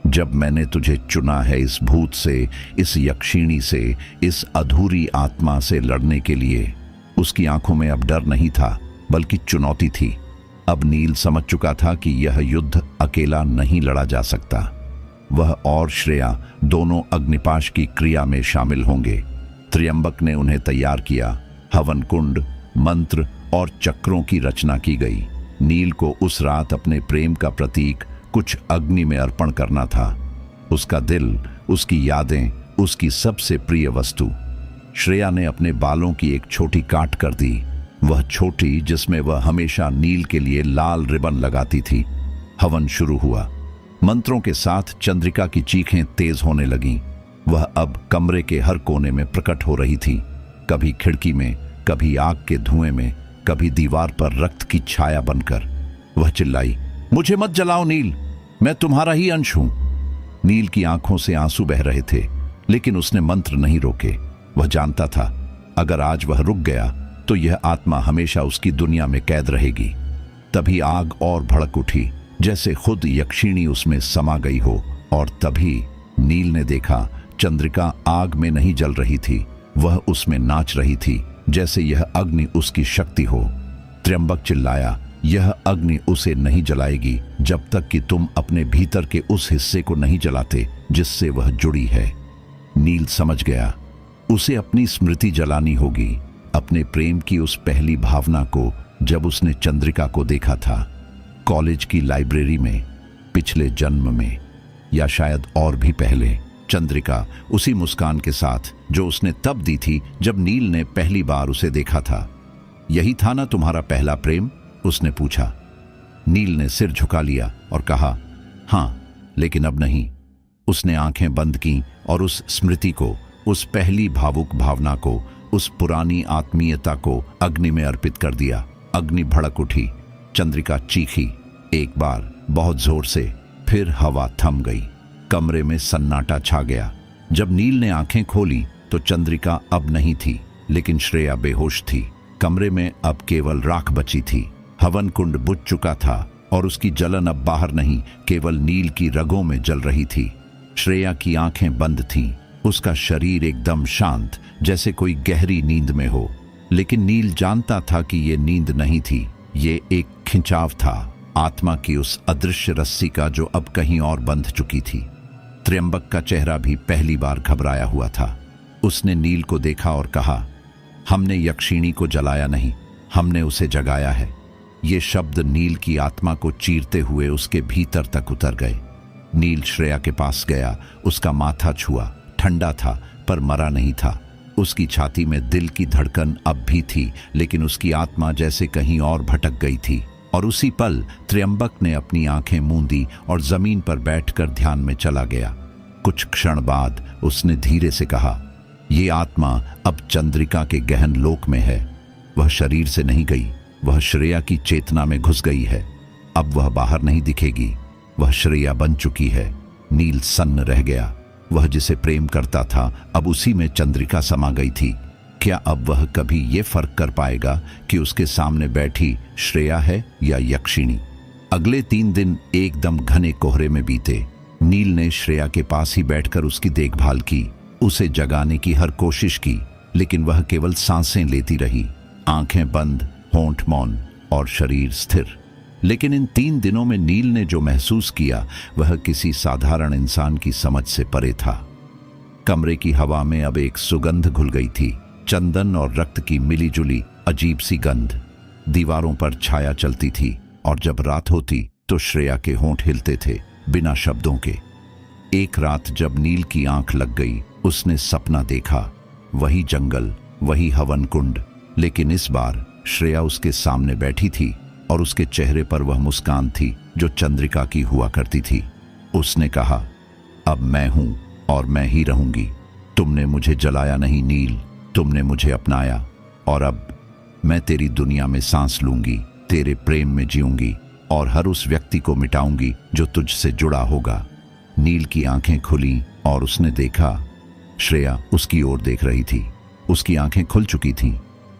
जब मैंने तुझे चुना है इस भूत से, इस यक्षिणी से, इस अधूरी आत्मा से लड़ने के लिए। उसकी आंखों में अब डर नहीं था बल्कि चुनौती थी। अब नील समझ चुका था कि यह युद्ध अकेला नहीं लड़ा जा सकता। वह और श्रेया दोनों अग्निपाश की क्रिया में शामिल होंगे। त्र्यंबक ने उन्हें तैयार किया। हवन कुंड, मंत्र और चक्रों की रचना की गई। नील को उस रात अपने प्रेम का प्रतीक कुछ अग्नि में अर्पण करना था। उसका दिल, उसकी यादें, उसकी सबसे प्रिय वस्तु। श्रेया ने अपने बालों की एक छोटी काट कर दी, वह छोटी जिसमें वह हमेशा नील के लिए लाल रिबन लगाती थी। हवन शुरू हुआ। मंत्रों के साथ चंद्रिका की चीखें तेज होने लगीं। वह अब कमरे के हर कोने में प्रकट हो रही थी, कभी खिड़की में, कभी आग के धुएं में, कभी दीवार पर रक्त की छाया बनकर। वह चिल्लाई, मुझे मत जलाओ नील, मैं तुम्हारा ही अंश हूं। नील की आंखों से आंसू बह रहे थे, लेकिन उसने मंत्र नहीं रोके। वह जानता था, अगर आज वह रुक गया तो यह आत्मा हमेशा उसकी दुनिया में कैद रहेगी। तभी आग और भड़क उठी, जैसे खुद यक्षिणी उसमें समा गई हो। और तभी नील ने देखा, चंद्रिका आग में नहीं जल रही थी, वह उसमें नाच रही थी, जैसे यह अग्नि उसकी शक्ति हो। त्र्यंबक चिल्लाया, यह अग्नि उसे नहीं जलाएगी जब तक कि तुम अपने भीतर के उस हिस्से को नहीं जलाते जिससे वह जुड़ी है। नील समझ गया, उसे अपनी स्मृति जलानी होगी, अपने प्रेम की उस पहली भावना को जब उसने चंद्रिका को देखा था, कॉलेज की लाइब्रेरी में, पिछले जन्म में, या शायद और भी पहले। चंद्रिका उसी मुस्कान के साथ जो उसने तब दी थी जब नील ने पहली बार उसे देखा था। यही था ना तुम्हारा पहला प्रेम? उसने पूछा। नील ने सिर झुका लिया और कहा, हाँ, लेकिन अब नहीं। उसने आंखें बंद की और उस स्मृति को, उस पहली भावुक भावना को, उस पुरानी आत्मीयता को अग्नि में अर्पित कर दिया। अग्नि भड़क उठी, चंद्रिका चीखी, एक बार बहुत जोर से, फिर हवा थम गई। कमरे में सन्नाटा छा गया। जब नील ने आंखें खोली तो चंद्रिका अब नहीं थी, लेकिन श्रेया बेहोश थी। कमरे में अब केवल राख बची थी। हवन कुंड बुझ चुका था और उसकी जलन अब बाहर नहीं, केवल नील की रगों में जल रही थी। श्रेया की आंखें बंद थीं, उसका शरीर एकदम शांत, जैसे कोई गहरी नींद में हो। लेकिन नील जानता था कि ये नींद नहीं थी, ये एक खिंचाव था, आत्मा की उस अदृश्य रस्सी का जो अब कहीं और बंध चुकी थी। त्र्यंबक का चेहरा भी पहली बार घबराया हुआ था। उसने नील को देखा और कहा, हमने यक्षिणी को जलाया नहीं, हमने उसे जगाया है। ये शब्द नील की आत्मा को चीरते हुए उसके भीतर तक उतर गए। नील श्रेया के पास गया, उसका माथा छुआ। ठंडा था पर मरा नहीं था। उसकी छाती में दिल की धड़कन अब भी थी, लेकिन उसकी आत्मा जैसे कहीं और भटक गई थी। और उसी पल त्र्यंबक ने अपनी आंखें मूंदी और जमीन पर बैठकर ध्यान में चला गया। कुछ क्षण बाद उसने धीरे से कहा, ये आत्मा अब चंद्रिका के गहन लोक में है। वह शरीर से नहीं गई, वह श्रेया की चेतना में घुस गई है। अब वह बाहर नहीं दिखेगी, वह श्रेया बन चुकी है। नील सन्न रह गया। वह जिसे प्रेम करता था अब उसी में चंद्रिका समा गई थी। क्या अब वह कभी ये फर्क कर पाएगा कि उसके सामने बैठी श्रेया है या यक्षिणी? अगले 3 दिन एकदम घने कोहरे में बीते। नील ने श्रेया के पास ही बैठकर उसकी देखभाल की, उसे जगाने की हर कोशिश की, लेकिन वह केवल सांसें लेती रही, आंखें बंद, होंठ मौन और शरीर स्थिर। लेकिन इन 3 दिनों में नील ने जो महसूस किया वह किसी साधारण इंसान की समझ से परे था। कमरे की हवा में अब एक सुगंध घुल गई थी, चंदन और रक्त की मिलीजुली अजीब सी गंध। दीवारों पर छाया चलती थी और जब रात होती तो श्रेया के होंठ हिलते थे बिना शब्दों के। एक रात जब नील की आंख लग गई, उसने सपना देखा, वही जंगल, वही हवन कुंड, लेकिन इस बार श्रेया उसके सामने बैठी थी और उसके चेहरे पर वह मुस्कान थी जो चंद्रिका की हुआ करती थी। उसने कहा, अब मैं हूं और मैं ही रहूंगी। तुमने मुझे जलाया नहीं नील, तुमने मुझे अपनाया और अब मैं तेरी दुनिया में सांस लूंगी, तेरे प्रेम में जीऊंगी और हर उस व्यक्ति को मिटाऊंगी जो तुझसे जुड़ा होगा। नील की आंखें खुली और उसने देखा श्रेया उसकी ओर देख रही थी। उसकी आंखें खुल चुकी थीं,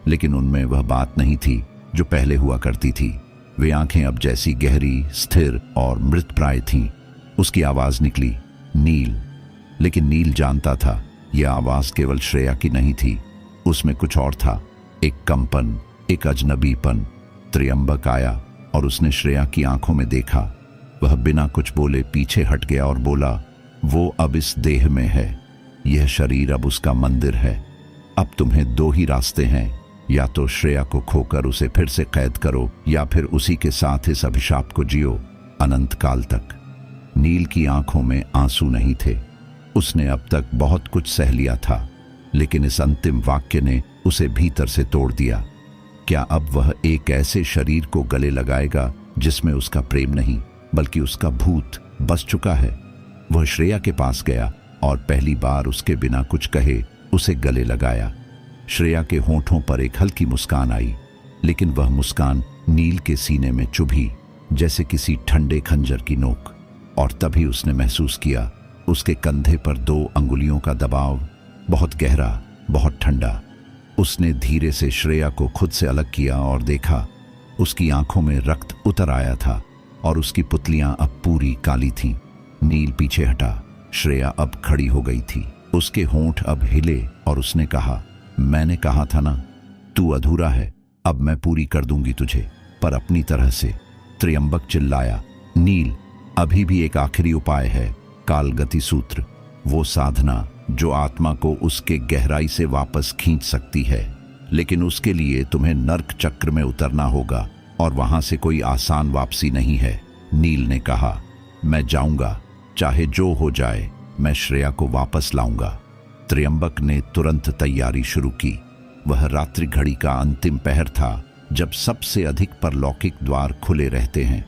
लेकिन उनमें वह बात नहीं थी जो पहले हुआ करती थी। वे आंखें अब जैसी गहरी, स्थिर और मृतप्राय थीं। उसकी आवाज निकली, नील। लेकिन नील जानता था यह आवाज केवल श्रेया की नहीं थी, उसमें कुछ और था, एक कंपन, एक अजनबीपन। त्र्यंबक आया और उसने श्रेया की आंखों में देखा। वह बिना कुछ बोले पीछे हट गया और बोला, वो अब इस देह में है, यह शरीर अब उसका मंदिर है। अब तुम्हें 2 ही रास्ते हैं, या तो श्रेया को खोकर उसे फिर से कैद करो या फिर उसी के साथ इस अभिशाप को जियो अनंत काल तक। नील की आंखों में आंसू नहीं थे। उसने अब तक बहुत कुछ सह लिया था, लेकिन इस अंतिम वाक्य ने उसे भीतर से तोड़ दिया। क्या अब वह एक ऐसे शरीर को गले लगाएगा जिसमें उसका प्रेम नहीं बल्कि उसका भूत बस चुका है? वह श्रेया के पास गया और पहली बार उसके बिना कुछ कहे उसे गले लगाया। श्रेया के होंठों पर एक हल्की मुस्कान आई, लेकिन वह मुस्कान नील के सीने में चुभी जैसे किसी ठंडे खंजर की नोक। और तभी उसने महसूस किया उसके कंधे पर 2 अंगुलियों का दबाव, बहुत गहरा, बहुत ठंडा। उसने धीरे से श्रेया को खुद से अलग किया और देखा उसकी आंखों में रक्त उतर आया था और उसकी पुतलियां अब पूरी काली थीं। नील पीछे हटा। श्रेया अब खड़ी हो गई थी, उसके होंठ अब हिले और उसने कहा, मैंने कहा था ना, तू अधूरा है, अब मैं पूरी कर दूंगी तुझे, पर अपनी तरह से। त्र्यंबक चिल्लाया, नील, अभी भी एक आखिरी उपाय है, कालगति सूत्र, वो साधना जो आत्मा को उसके गहराई से वापस खींच सकती है। लेकिन उसके लिए तुम्हें नर्क चक्र में उतरना होगा और वहां से कोई आसान वापसी नहीं है। नील ने कहा, मैं जाऊंगा, चाहे जो हो जाए, मैं श्रेया को वापस लाऊंगा। त्र्यंबक ने तुरंत तैयारी शुरू की। वह रात्रि घड़ी का अंतिम पहर था, जब सबसे अधिक परलौकिक द्वार खुले रहते हैं।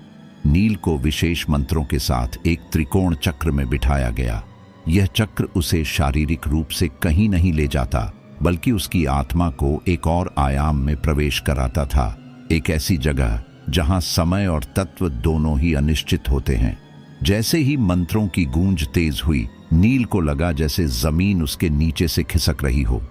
नील को विशेष मंत्रों के साथ एक त्रिकोण चक्र में बिठाया गया। यह चक्र उसे शारीरिक रूप से कहीं नहीं ले जाता, बल्कि उसकी आत्मा को एक और आयाम में प्रवेश कराता था, एक ऐसी जगह जहां समय और तत्व दोनों ही अनिश्चित होते हैं। जैसे ही मंत्रों की गूंज तेज हुई, नील को लगा जैसे जमीन उसके नीचे से खिसक रही हो।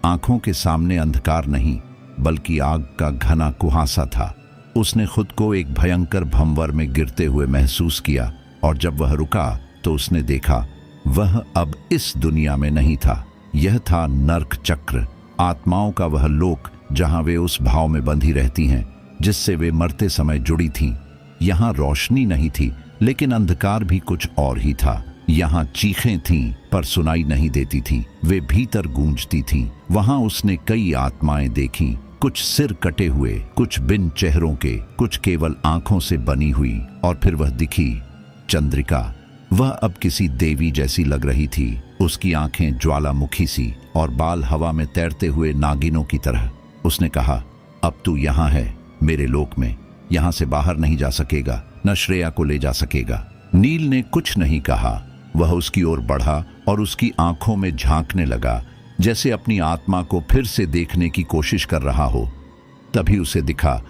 आंखों के सामने अंधकार नहीं, बल्कि आग का घना कुहासा था। उसने खुद को एक भयंकर भंवर में गिरते हुए महसूस किया, और जब वह रुका तो उसने देखा वह अब इस दुनिया में नहीं था। यह था नर्क चक्र, आत्माओं का वह लोक जहां वे उस भाव में बंधी रहती हैं जिससे वे मरते समय जुड़ी थीं। यहाँ रोशनी नहीं थी, लेकिन अंधकार भी कुछ और ही था। यहाँ चीखें थीं पर सुनाई नहीं देती थीं, वे भीतर गूंजती थीं। वहां उसने कई आत्माएं देखीं, कुछ सिर कटे हुए, कुछ बिन चेहरों के, कुछ केवल आंखों से बनी हुई। और फिर वह दिखी, चंद्रिका। वह अब किसी देवी जैसी लग रही थी। उसकी आंखें ज्वालामुखी सी और बाल हवा में तैरते हुए नागिनों की तरह। उसने कहा, अब तू यहाँ है, मेरे लोक में। यहाँ से बाहर नहीं जा सकेगा, न श्रेया को ले जा सकेगा। नील ने कुछ नहीं कहा। वह उसकी ओर बढ़ा और उसकी आंखों में झांकने लगा, जैसे अपनी आत्मा को फिर से देखने की कोशिश कर रहा हो। तभी उसे दिखा,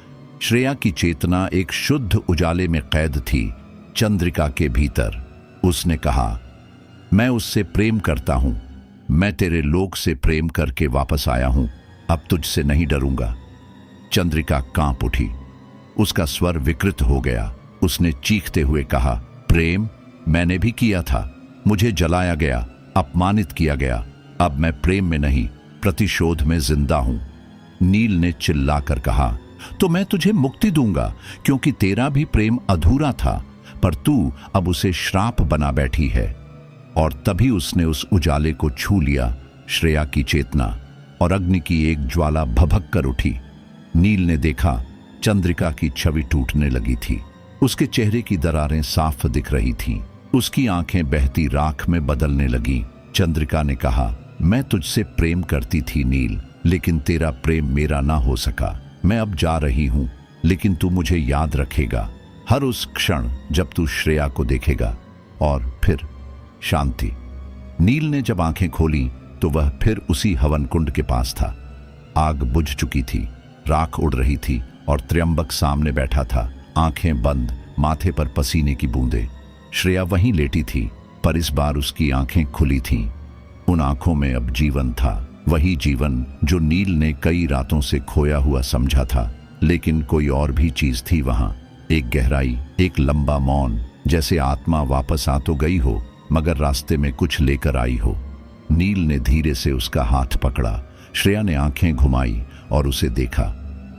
श्रेया की चेतना एक शुद्ध उजाले में कैद थी, चंद्रिका के भीतर। उसने कहा, मैं उससे प्रेम करता हूं। मैं तेरे लोक से प्रेम करके वापस आया हूं, अब तुझसे नहीं डरूंगा। चंद्रिका कांप उठी, उसका स्वर विकृत हो गया। उसने चीखते हुए कहा, प्रेम? मैंने भी किया था। मुझे जलाया गया, अपमानित किया गया। अब मैं प्रेम में नहीं, प्रतिशोध में जिंदा हूं। नील ने चिल्लाकर कहा, तो मैं तुझे मुक्ति दूंगा, क्योंकि तेरा भी प्रेम अधूरा था, पर तू अब उसे श्राप बना बैठी है। और तभी उसने उस उजाले को छू लिया, श्रेया की चेतना, और अग्नि की एक ज्वाला भभक कर उठी। नील ने देखा, चंद्रिका की छवि टूटने लगी थी। उसके चेहरे की दरारें साफ दिख रही थीं। उसकी आंखें बहती राख में बदलने लगीं। चंद्रिका ने कहा, मैं तुझसे प्रेम करती थी नील, लेकिन तेरा प्रेम मेरा ना हो सका। मैं अब जा रही हूं, लेकिन तू मुझे याद रखेगा, हर उस क्षण जब तू श्रेया को देखेगा। और फिर शांति। नील ने जब आंखें खोली तो वह फिर उसी हवन कुंड के पास था। आग बुझ चुकी थी, राख उड़ रही थी, और त्र्यंबक सामने बैठा था, आंखें बंद, माथे पर पसीने की बूंदें। श्रेया वहीं लेटी थी, पर इस बार उसकी आंखें खुली थीं। उन आंखों में अब जीवन था, वही जीवन जो नील ने कई रातों से खोया हुआ समझा था। लेकिन कोई और भी चीज थी वहां, एक गहराई, एक लंबा मौन, जैसे आत्मा वापस आ तो गई हो, मगर रास्ते में कुछ लेकर आई हो। नील ने धीरे से उसका हाथ पकड़ा। श्रेया ने आंखें घुमाई और उसे देखा।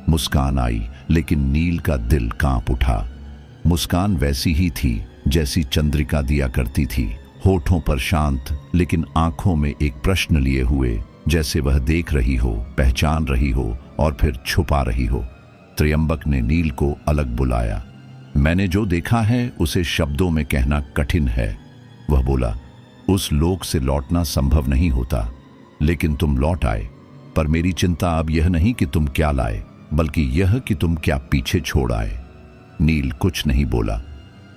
मुस्कान आई, लेकिन नील का दिल कांप उठा। मुस्कान वैसी ही थी जैसी चंद्रिका दिया करती थी, होठों पर शांत, लेकिन आंखों में एक प्रश्न लिए हुए, जैसे वह देख रही हो, पहचान रही हो और फिर छुपा रही हो। त्र्यंबक ने नील को अलग बुलाया। मैंने जो देखा है उसे शब्दों में कहना कठिन है, वह बोला। उस लोक से लौटना संभव नहीं होता, लेकिन तुम लौट आए। पर मेरी चिंता अब यह नहीं कि तुम क्या लाए, बल्कि यह कि तुम क्या पीछे छोड़ आए। नील कुछ नहीं बोला।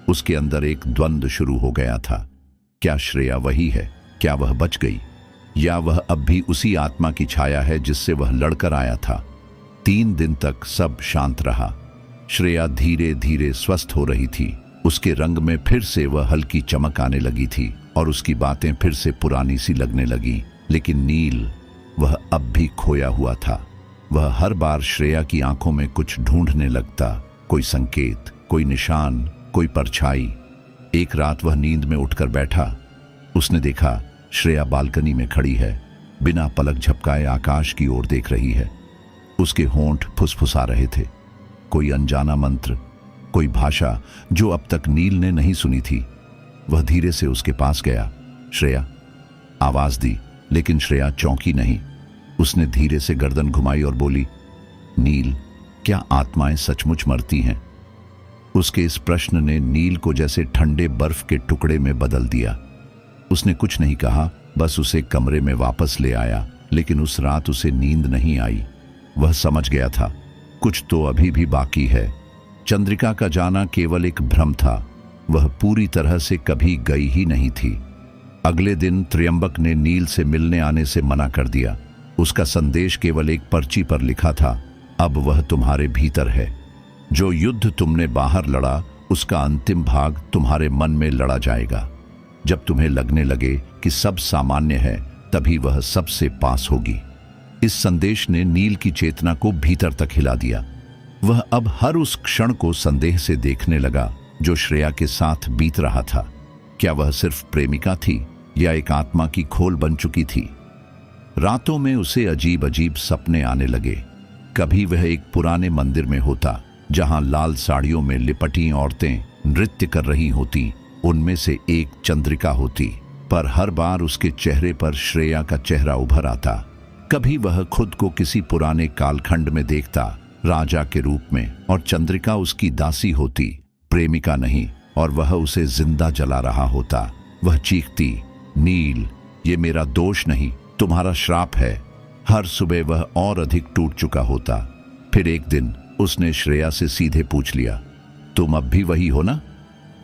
उसके अंदर एक द्वंद्व शुरू हो गया था। क्या श्रेया वही है? क्या वह बच गई, या वह अब भी उसी आत्मा की छाया है जिससे वह लड़कर आया था? 3 दिन तक सब शांत रहा। श्रेया धीरे धीरे स्वस्थ हो रही थी। उसके रंग में फिर से वह हल्की चमक आने लगी थी, और उसकी बातें फिर से पुरानी सी लगने लगी। लेकिन नील, वह अब भी खोया हुआ था। वह हर बार श्रेया की आंखों में कुछ ढूंढने लगता, कोई संकेत, कोई निशान, कोई परछाई। एक रात वह नींद में उठकर बैठा। उसने देखा श्रेया बालकनी में खड़ी है, बिना पलक झपकाए आकाश की ओर देख रही है। उसके होंठ फुसफुसा रहे थे, कोई अनजाना मंत्र, कोई भाषा जो अब तक नील ने नहीं सुनी थी। वह धीरे से उसके पास गया। श्रेया, आवाज दी, लेकिन श्रेया चौंकी नहीं। उसने धीरे से गर्दन घुमाई और बोली, नील, क्या आत्माएं सचमुच मरती हैं? उसके इस प्रश्न ने नील को जैसे ठंडे बर्फ के टुकड़े में बदल दिया। उसने कुछ नहीं कहा, बस उसे कमरे में वापस ले आया। लेकिन उस रात उसे नींद नहीं आई। वह समझ गया था, कुछ तो अभी भी बाकी है। चंद्रिका का जाना केवल एक भ्रम था, वह पूरी तरह से कभी गई ही नहीं थी। अगले दिन त्र्यंबक ने नील से मिलने आने से मना कर दिया। उसका संदेश केवल एक पर्ची पर लिखा था, अब वह तुम्हारे भीतर है। जो युद्ध तुमने बाहर लड़ा उसका अंतिम भाग तुम्हारे मन में लड़ा जाएगा। जब तुम्हें लगने लगे कि सब सामान्य है, तभी वह सबसे पास होगी। इस संदेश ने नील की चेतना को भीतर तक हिला दिया। वह अब हर उस क्षण को संदेह से देखने लगा जो श्रेया के साथ बीत रहा था। क्या वह सिर्फ प्रेमिका थी या एक आत्मा की खोल बन चुकी थी? रातों में उसे अजीब अजीब सपने आने लगे। कभी वह एक पुराने मंदिर में होता जहां लाल साड़ियों में लिपटी औरतें नृत्य कर रही होती, उनमें से एक चंद्रिका होती, पर हर बार उसके चेहरे पर श्रेया का चेहरा उभर आता। कभी वह खुद को किसी पुराने कालखंड में देखता, राजा के रूप में, और चंद्रिका उसकी दासी होती, प्रेमिका नहीं, और वह उसे जिंदा जला रहा होता। वह चीखती, नील, ये मेरा दोष नहीं, तुम्हारा श्राप है। हर सुबह वह और अधिक टूट चुका होता। फिर एक दिन उसने श्रेया से सीधे पूछ लिया, तुम अब भी वही हो ना?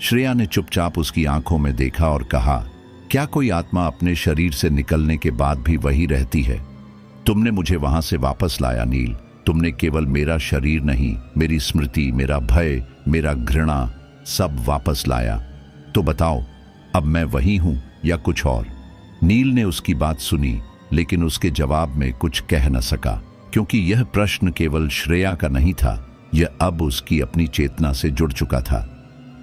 श्रेया ने चुपचाप उसकी आंखों में देखा और कहा, क्या कोई आत्मा अपने शरीर से निकलने के बाद भी वही रहती है? तुमने मुझे वहां से वापस लाया नील। तुमने केवल मेरा शरीर नहीं, मेरी स्मृति, मेरा भय, मेरा घृणा, सब वापस लाया। तो बताओ, अब मैं वही हूं या कुछ और? नील ने उसकी बात सुनी, लेकिन उसके जवाब में कुछ कह न सका, क्योंकि यह प्रश्न केवल श्रेया का नहीं था, यह अब उसकी अपनी चेतना से जुड़ चुका था।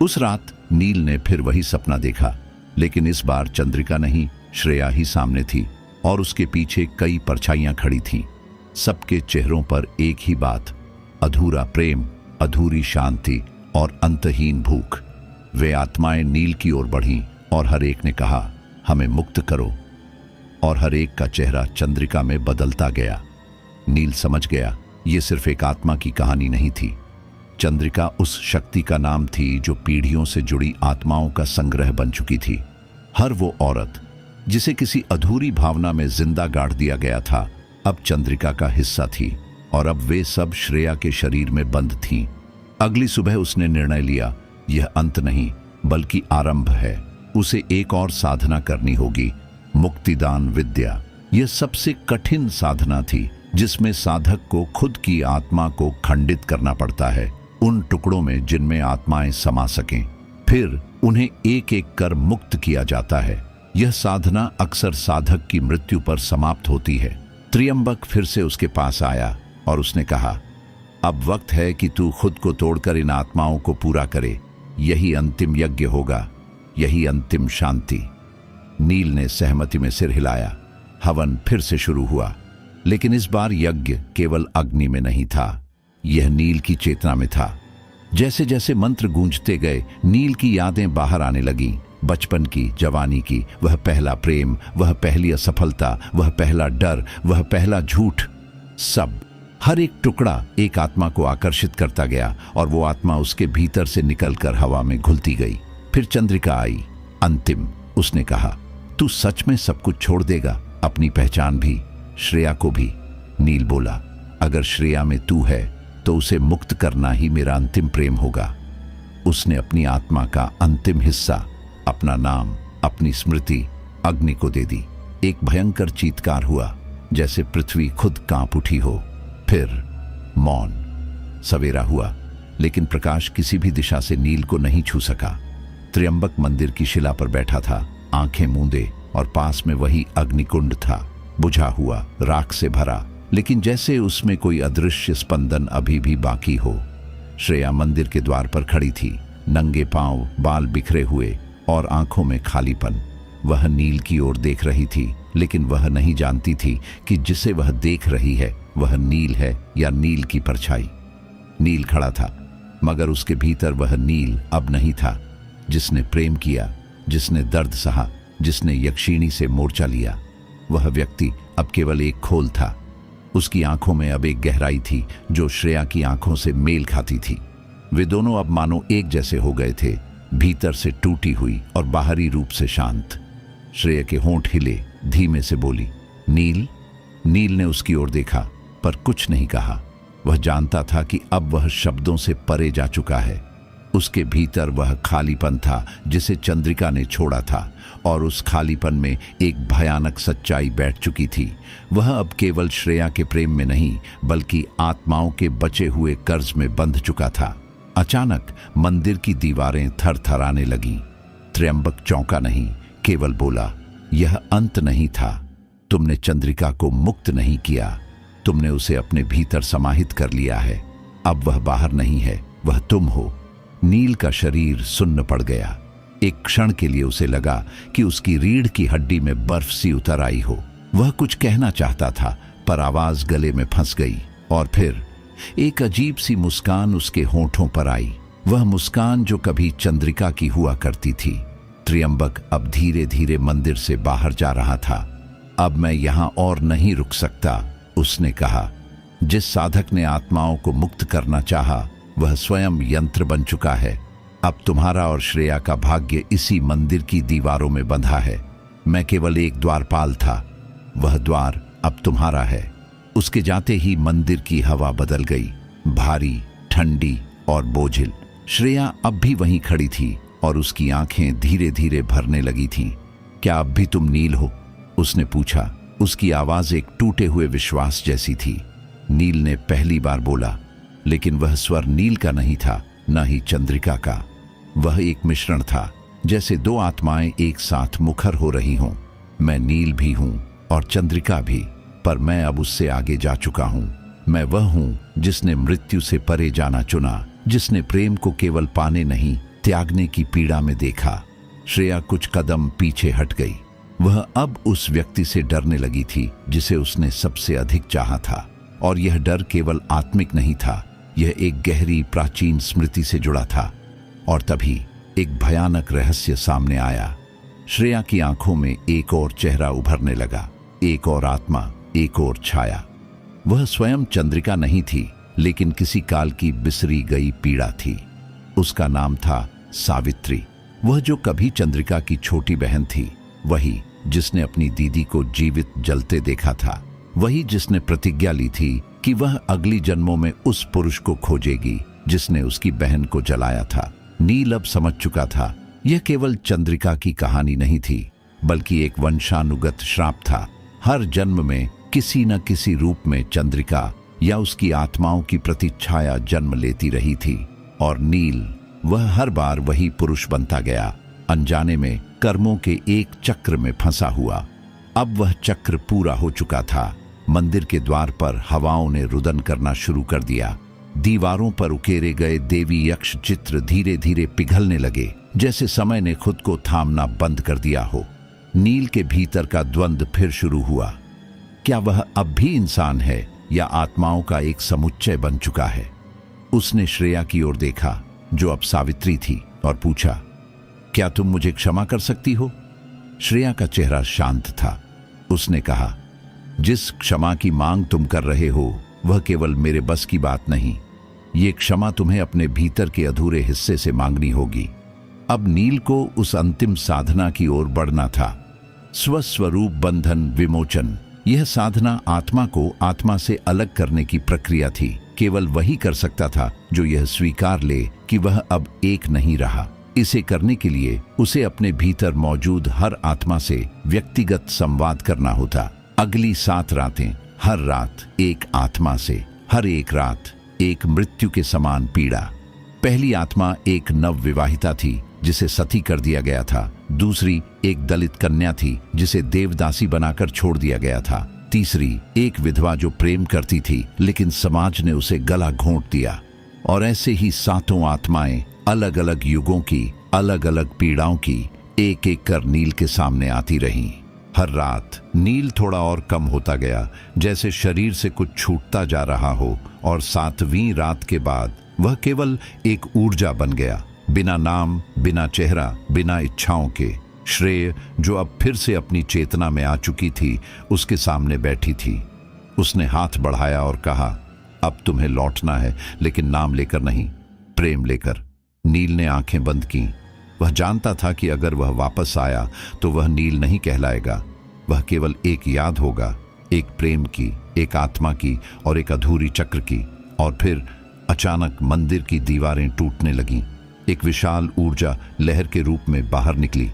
उस रात नील ने फिर वही सपना देखा, लेकिन इस बार चंद्रिका नहीं, श्रेया ही सामने थी, और उसके पीछे कई परछाइयां खड़ी थीं। सबके चेहरों पर एक ही बात, अधूरा प्रेम, अधूरी शांति और अंतहीन भूख। वे आत्माएं नील की ओर बढ़ीं और हर एक ने कहा, हमें मुक्त करो। और हर एक का चेहरा चंद्रिका में बदलता गया। नील समझ गया, ये सिर्फ एक आत्मा की कहानी नहीं थी। चंद्रिका उस शक्ति का नाम थी जो पीढ़ियों से जुड़ी आत्माओं का संग्रह बन चुकी थी। हर वो औरत जिसे किसी अधूरी भावना में जिंदा गाड़ दिया गया था, अब चंद्रिका का हिस्सा थी, और अब वे सब श्रेया के शरीर में बंद थीं। अगली सुबह उसने निर्णय लिया, यह अंत नहीं बल्कि आरंभ है। उसे एक और साधना करनी होगी, मुक्तिदान विद्या। यह सबसे कठिन साधना थी, जिसमें साधक को खुद की आत्मा को खंडित करना पड़ता है, उन टुकड़ों में जिनमें आत्माएं समा सकें। फिर उन्हें एक एक कर मुक्त किया जाता है। यह साधना अक्सर साधक की मृत्यु पर समाप्त होती है। त्रियंबक फिर से उसके पास आया और उसने कहा, अब वक्त है कि तू खुद को तोड़कर इन आत्माओं को पूरा करे। यही अंतिम यज्ञ होगा, यही अंतिम शांति। नील ने सहमति में सिर हिलाया। हवन फिर से शुरू हुआ, लेकिन इस बार यज्ञ केवल अग्नि में नहीं था, यह नील की चेतना में था। जैसे जैसे मंत्र गूंजते गए, नील की यादें बाहर आने लगीं, बचपन की, जवानी की, वह पहला प्रेम, वह पहली असफलता, वह पहला डर, वह पहला झूठ। सब, हर एक टुकड़ा एक आत्मा को आकर्षित करता गया, और वो आत्मा उसके भीतर से निकलकर हवा में घुलती गई। फिर चंद्रिका आई, अंतिम। उसने कहा, तू सच में सब कुछ छोड़ देगा, अपनी पहचान भी, श्रेया को भी? नील बोला, अगर श्रेया में तू है तो उसे मुक्त करना ही मेरा अंतिम प्रेम होगा। उसने अपनी आत्मा का अंतिम हिस्सा, अपना नाम, अपनी स्मृति अग्नि को दे दी। एक भयंकर चीत्कार हुआ, जैसे पृथ्वी खुद कांप उठी हो। फिर मौन। सवेरा हुआ, लेकिन प्रकाश किसी भी दिशा से नील को नहीं छू सका। त्र्यंबक मंदिर की शिला पर बैठा था, आंखें मूंदे, और पास में वही अग्निकुंड था, बुझा हुआ, राख से भरा, लेकिन जैसे उसमें कोई अदृश्य स्पंदन अभी भी बाकी हो। श्रेया मंदिर के द्वार पर खड़ी थी, नंगे पांव, बाल बिखरे हुए और आंखों में खालीपन। वह नील की ओर देख रही थी, लेकिन वह नहीं जानती थी कि जिसे वह देख रही है वह नील है या नील की परछाई। नील खड़ा था, मगर उसके भीतर वह नील अब नहीं था, जिसने प्रेम किया, जिसने दर्द सहा, जिसने यक्षिणी से मोर्चा लिया। वह व्यक्ति अब केवल एक खोल था। उसकी आंखों में अब एक गहराई थी जो श्रेया की आंखों से मेल खाती थी। वे दोनों अब मानो एक जैसे हो गए थे, भीतर से टूटी हुई और बाहरी रूप से शांत। श्रेया के होंठ हिले, धीमे से बोली, नील। नील ने उसकी ओर देखा, पर कुछ नहीं कहा। वह जानता था कि अब वह शब्दों से परे जा चुका है। उसके भीतर वह खालीपन था जिसे चंद्रिका ने छोड़ा था, और उस खालीपन में एक भयानक सच्चाई बैठ चुकी थी। वह अब केवल श्रेया के प्रेम में नहीं, बल्कि आत्माओं के बचे हुए कर्ज में बंध चुका था। अचानक मंदिर की दीवारें थरथराने लगीं। त्र्यंबक चौंका नहीं, केवल बोला, यह अंत नहीं था। तुमने चंद्रिका को मुक्त नहीं किया, तुमने उसे अपने भीतर समाहित कर लिया है। अब वह बाहर नहीं है, वह तुम हो। नील का शरीर सुन्न पड़ गया। एक क्षण के लिए उसे लगा कि उसकी रीढ़ की हड्डी में बर्फ सी उतर आई हो। वह कुछ कहना चाहता था, पर आवाज गले में फंस गई। और फिर एक अजीब सी मुस्कान उसके होठों पर आई, वह मुस्कान जो कभी चंद्रिका की हुआ करती थी। त्र्यंबक अब धीरे धीरे मंदिर से बाहर जा रहा था। अब मैं यहां और नहीं रुक सकता, उसने कहा। जिस साधक ने आत्माओं को मुक्त करना चाहा, वह स्वयं यंत्र बन चुका है। अब तुम्हारा और श्रेया का भाग्य इसी मंदिर की दीवारों में बंधा है। मैं केवल एक द्वारपाल था, वह द्वार अब तुम्हारा है। उसके जाते ही मंदिर की हवा बदल गई, भारी, ठंडी और बोझिल। श्रेया अब भी वहीं खड़ी थी और उसकी आंखें धीरे धीरे भरने लगी थीं। क्या अब भी तुम नील हो? उसने पूछा। उसकी आवाज एक टूटे हुए विश्वास जैसी थी। नील ने पहली बार बोला, लेकिन वह स्वर नील का नहीं था, न ही चंद्रिका का। वह एक मिश्रण था, जैसे दो आत्माएं एक साथ मुखर हो रही हों। मैं नील भी हूं और चंद्रिका भी, पर मैं अब उससे आगे जा चुका हूं। मैं वह हूं जिसने मृत्यु से परे जाना चुना, जिसने प्रेम को केवल पाने नहीं, त्यागने की पीड़ा में देखा। श्रेया कुछ कदम पीछे हट गई। वह अब उस व्यक्ति से डरने लगी थी जिसे उसने सबसे अधिक चाहा था। और यह डर केवल आत्मिक नहीं था, यह एक गहरी प्राचीन स्मृति से जुड़ा था। और तभी एक भयानक रहस्य सामने आया। श्रेया की आंखों में एक और चेहरा उभरने लगा, एक और आत्मा, एक और छाया। वह स्वयं चंद्रिका नहीं थी, लेकिन किसी काल की बिसरी गई पीड़ा थी। उसका नाम था सावित्री। वह जो कभी चंद्रिका की छोटी बहन थी, वही जिसने अपनी दीदी को जीवित जलते देखा था, वही जिसने प्रतिज्ञा ली थी कि वह अगली जन्मों में उस पुरुष को खोजेगी जिसने उसकी बहन को जलाया था। नील अब समझ चुका था, यह केवल चंद्रिका की कहानी नहीं थी, बल्कि एक वंशानुगत श्राप था। हर जन्म में किसी न किसी रूप में चंद्रिका या उसकी आत्माओं की प्रतिच्छाया जन्म लेती रही थी। और नील, वह हर बार वही पुरुष बनता गया, अनजाने में कर्मों के एक चक्र में फंसा हुआ। अब वह चक्र पूरा हो चुका था। मंदिर के द्वार पर हवाओं ने रुदन करना शुरू कर दिया। दीवारों पर उकेरे गए देवी यक्ष चित्र धीरे धीरे पिघलने लगे, जैसे समय ने खुद को थामना बंद कर दिया हो। नील के भीतर का द्वंद्व फिर शुरू हुआ। क्या वह अब भी इंसान है या आत्माओं का एक समुच्चय बन चुका है? उसने श्रेया की ओर देखा, जो अब सावित्री थी, और पूछा, क्या तुम मुझे क्षमा कर सकती हो? श्रेया का चेहरा शांत था। उसने कहा, जिस क्षमा की मांग तुम कर रहे हो, वह केवल मेरे बस की बात नहीं। ये क्षमा तुम्हें अपने भीतर के अधूरे हिस्से से मांगनी होगी। अब नील को उस अंतिम साधना की ओर बढ़ना था, स्वस्वरूप बंधन विमोचन। यह साधना आत्मा को आत्मा से अलग करने की प्रक्रिया थी। केवल वही कर सकता था जो यह स्वीकार ले कि वह अब एक नहीं रहा। इसे करने के लिए उसे अपने भीतर मौजूद हर आत्मा से व्यक्तिगत संवाद करना होता। अगली 7 रातें, हर रात एक आत्मा से, हर एक रात एक मृत्यु के समान पीड़ा। पहली आत्मा एक नवविवाहिता थी जिसे सती कर दिया गया था। दूसरी एक दलित कन्या थी जिसे देवदासी बनाकर छोड़ दिया गया था। तीसरी एक विधवा जो प्रेम करती थी लेकिन समाज ने उसे गला घोंट दिया। और ऐसे ही 7 आत्माएं अलग अलग युगों की, अलग अलग पीड़ाओं की, एक एक कर नील के सामने आती रहीं। हर रात नील थोड़ा और कम होता गया, जैसे शरीर से कुछ छूटता जा रहा हो। और 7वीं रात के बाद वह केवल एक ऊर्जा बन गया, बिना नाम, बिना चेहरा, बिना इच्छाओं के। श्रेय, जो अब फिर से अपनी चेतना में आ चुकी थी, उसके सामने बैठी थी। उसने हाथ बढ़ाया और कहा, अब तुम्हें लौटना है, लेकिन नाम लेकर नहीं, प्रेम लेकर। नील ने आंखें बंद की। वह जानता था कि अगर वह वापस आया तो वह नील नहीं कहलाएगा। वह केवल एक याद होगा, एक प्रेम की, एक आत्मा की और एक अधूरी चक्र की। और फिर अचानक मंदिर की दीवारें टूटने लगीं। एक विशाल ऊर्जा लहर के रूप में बाहर निकली।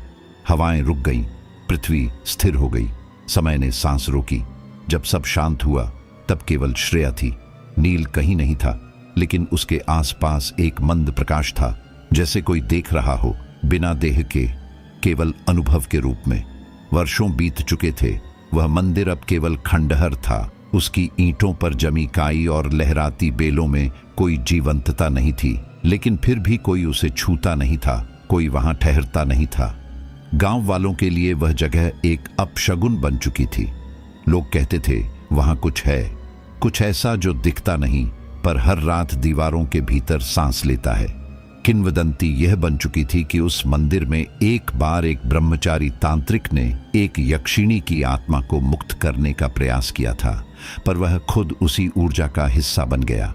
हवाएं रुक गईं, पृथ्वी स्थिर हो गई, समय ने सांस रोकी। जब सब शांत हुआ, तब केवल श्रेया थी। नील कहीं नहीं था। लेकिन उसके आसपास एक मंद प्रकाश था, जैसे कोई देख रहा हो, बिना देह के, केवल अनुभव के रूप में। वर्षों बीत चुके थे, वह मंदिर अब केवल खंडहर था। उसकी ईंटों पर जमी काई और लहराती बेलों में कोई जीवंतता नहीं थी, लेकिन फिर भी कोई उसे छूता नहीं था, कोई वहां ठहरता नहीं था। गांव वालों के लिए वह जगह एक अपशगुन बन चुकी थी। लोग कहते थे, वहां कुछ है, कुछ ऐसा जो दिखता नहीं पर हर रात दीवारों के भीतर सांस लेता है। किंवदंती यह बन चुकी थी कि उस मंदिर में एक बार एक ब्रह्मचारी तांत्रिक ने एक यक्षिणी की आत्मा को मुक्त करने का प्रयास किया था, पर वह खुद उसी ऊर्जा का हिस्सा बन गया।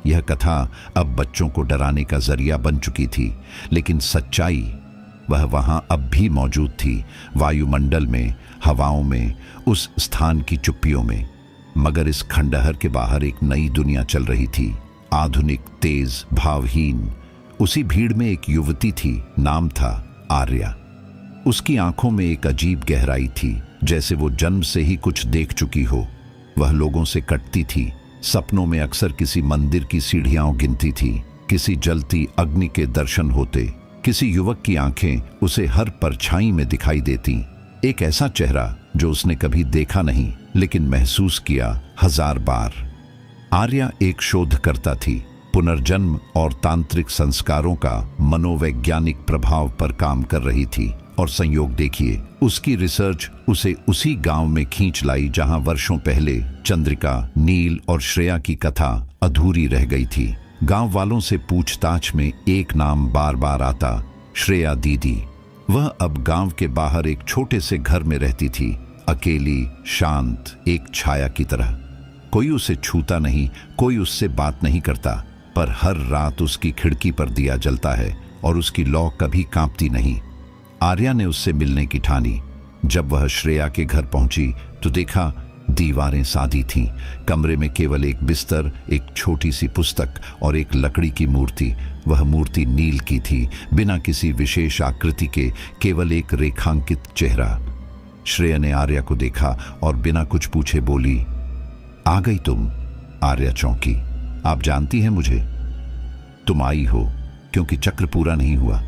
यह कथा अब बच्चों को डराने का जरिया बन चुकी थी, लेकिन सच्चाई वह वहां अब भी मौजूद थी, वायुमंडल में, हवाओं में, उस स्थान की चुप्पियों में। मगर इस खंडहर के बाहर एक नई दुनिया चल रही थी, आधुनिक, तेज, भावहीन। उसी भीड़ में एक युवती थी, नाम था आर्या। उसकी आंखों में एक अजीब गहराई थी, जैसे वो जन्म से ही कुछ देख चुकी हो। वह लोगों से कटती थी, सपनों में अक्सर किसी मंदिर की सीढ़ियां गिनती थी, किसी जलती अग्नि के दर्शन होते, किसी युवक की आंखें उसे हर परछाई में दिखाई देती। एक ऐसा चेहरा जो उसने कभी देखा नहीं, लेकिन महसूस किया 1000 बार। आर्या एक शोधकर्ता थी, पुनर्जन्म और तांत्रिक संस्कारों का मनोवैज्ञानिक प्रभाव पर काम कर रही थी। और संयोग देखिए, उसकी रिसर्च उसे उसी गांव में खींच लाई जहां वर्षों पहले चंद्रिका, नील और श्रेया की कथा अधूरी रह गई थी। गांव वालों से पूछताछ में एक नाम बार बार आता, श्रेया दीदी। वह अब गांव के बाहर एक छोटे से घर में रहती थी, अकेली, शांत, एक छाया की तरह। कोई उसे छूता नहीं, कोई उससे बात नहीं करता, पर हर रात उसकी खिड़की पर दिया जलता है और उसकी लौ कभी कांपती नहीं। आर्या ने उससे मिलने की ठानी। जब वह श्रेया के घर पहुंची तो देखा दीवारें सादी थीं, कमरे में केवल एक बिस्तर, एक छोटी सी पुस्तक और एक लकड़ी की मूर्ति। वह मूर्ति नील की थी, बिना किसी विशेष आकृति के, केवल एक रेखांकित चेहरा। श्रेया ने आर्या को देखा और बिना कुछ पूछे बोली, आ गई तुम। आर्या चौंकी। आप जानती हैं मुझे? तुम आई हो क्योंकि चक्र पूरा नहीं हुआ।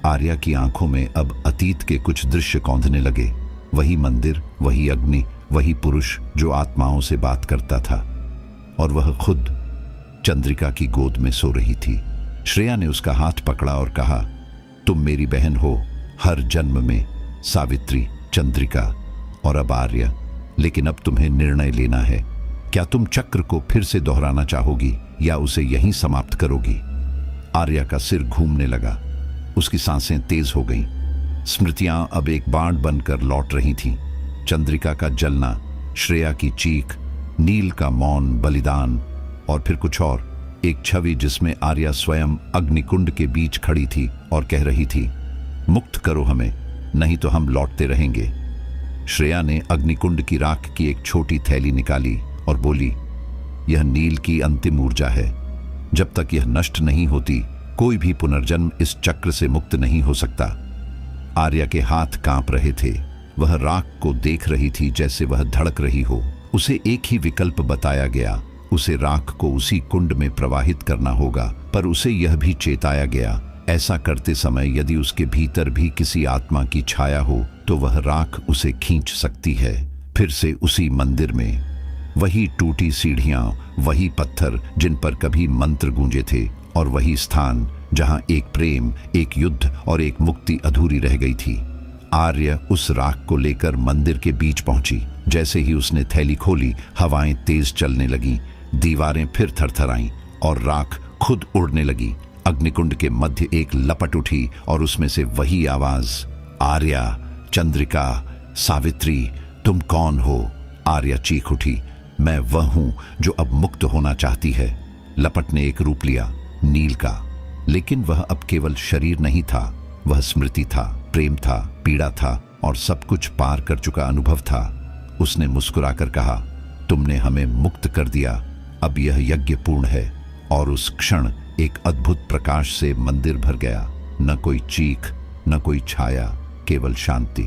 आर्या की आंखों में अब अतीत के कुछ दृश्य कौंधने लगे। वही मंदिर, वही अग्नि, वही पुरुष जो आत्माओं से बात करता था, और वह खुद चंद्रिका की गोद में सो रही थी। श्रेया ने उसका हाथ पकड़ा और कहा, तुम मेरी बहन हो, हर जन्म में, सावित्री, चंद्रिका और अब आर्या। लेकिन अब तुम्हें निर्णय लेना है। क्या तुम चक्र को फिर से दोहराना चाहोगी या उसे यहीं समाप्त करोगी? आर्या का सिर घूमने लगा, उसकी सांसें तेज हो गईं। स्मृतियां अब एक बाढ़ बनकर लौट रही थीं। चंद्रिका का जलना, श्रेया की चीख, नील का मौन बलिदान, और फिर कुछ और, एक छवि जिसमें आर्या स्वयं अग्निकुंड के बीच खड़ी थी और कह रही थी, मुक्त करो हमें, नहीं तो हम लौटते रहेंगे। श्रेया ने अग्निकुंड की राख की एक छोटी थैली निकाली और बोली, यह नील की अंतिम ऊर्जा है। जब तक यह नष्ट नहीं होती, कोई भी पुनर्जन्म इस चक्र से मुक्त नहीं हो सकता। आर्या के हाथ कांप रहे थे। वह राख को देख रही थी जैसे वह धड़क रही हो। उसे एक ही विकल्प बताया गया, उसे राख को उसी कुंड में प्रवाहित करना होगा, पर उसे यह भी चेताया गया, ऐसा करते समय यदि उसके भीतर भी किसी आत्मा की छाया हो तो वह राख उसे खींच सकती है। फिर से उसी मंदिर में वही टूटी सीढ़ियां, वही पत्थर जिन पर कभी मंत्र गूंजे थे, और वही स्थान जहां एक प्रेम, एक युद्ध और एक मुक्ति अधूरी रह गई थी। आर्य उस राख को लेकर मंदिर के बीच पहुंची। जैसे ही उसने थैली खोली, हवाएं तेज चलने लगीं, दीवारें फिर थरथराईं और राख खुद उड़ने लगी। अग्निकुंड के मध्य एक लपट उठी और उसमें से वही आवाज, आर्या, चंद्रिका, सावित्री, तुम कौन हो? आर्या चीख उठी, मैं वह हूं जो अब मुक्त होना चाहती है। लपट ने एक रूप लिया, नील का, लेकिन वह अब केवल शरीर नहीं था, वह स्मृति था, प्रेम था, पीड़ा था और सब कुछ पार कर चुका अनुभव था। उसने मुस्कुराकर कहा, तुमने हमें मुक्त कर दिया, अब यह यज्ञ पूर्ण है। और उस क्षण एक अद्भुत प्रकाश से मंदिर भर गया। न कोई चीख, न कोई छाया, केवल शांति।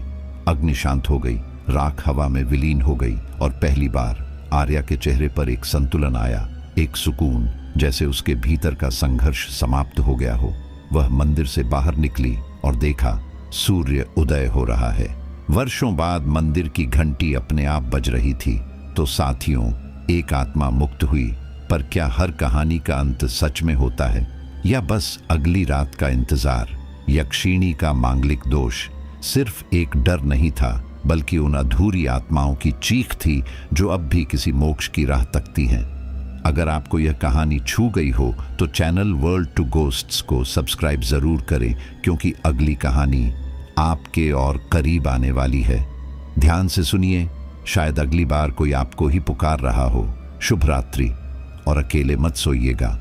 अग्नि शांत हो गई, राख हवा में विलीन हो गई और पहली बार आर्या के चेहरे पर एक संतुलन आया, एक सुकून, जैसे उसके भीतर का संघर्ष समाप्त हो गया हो। वह मंदिर से बाहर निकली और देखा सूर्य उदय हो रहा है। वर्षों बाद मंदिर की घंटी अपने आप बज रही थी। तो साथियों, एक आत्मा मुक्त हुई। पर क्या हर कहानी का अंत सच में होता है, या बस अगली रात का इंतजार? यक्षिणी का मांगलिक दोष सिर्फ एक डर नहीं था, बल्कि उन अधूरी आत्माओं की चीख थी जो अब भी किसी मोक्ष की राह तकती हैं। अगर आपको यह कहानी छू गई हो तो चैनल वर्ल्ड टू गोस्ट्स को सब्सक्राइब जरूर करें, क्योंकि अगली कहानी आपके और करीब आने वाली है। ध्यान से सुनिए, शायद अगली बार कोई आपको ही पुकार रहा हो। शुभ रात्रि और अकेले मत सोइएगा।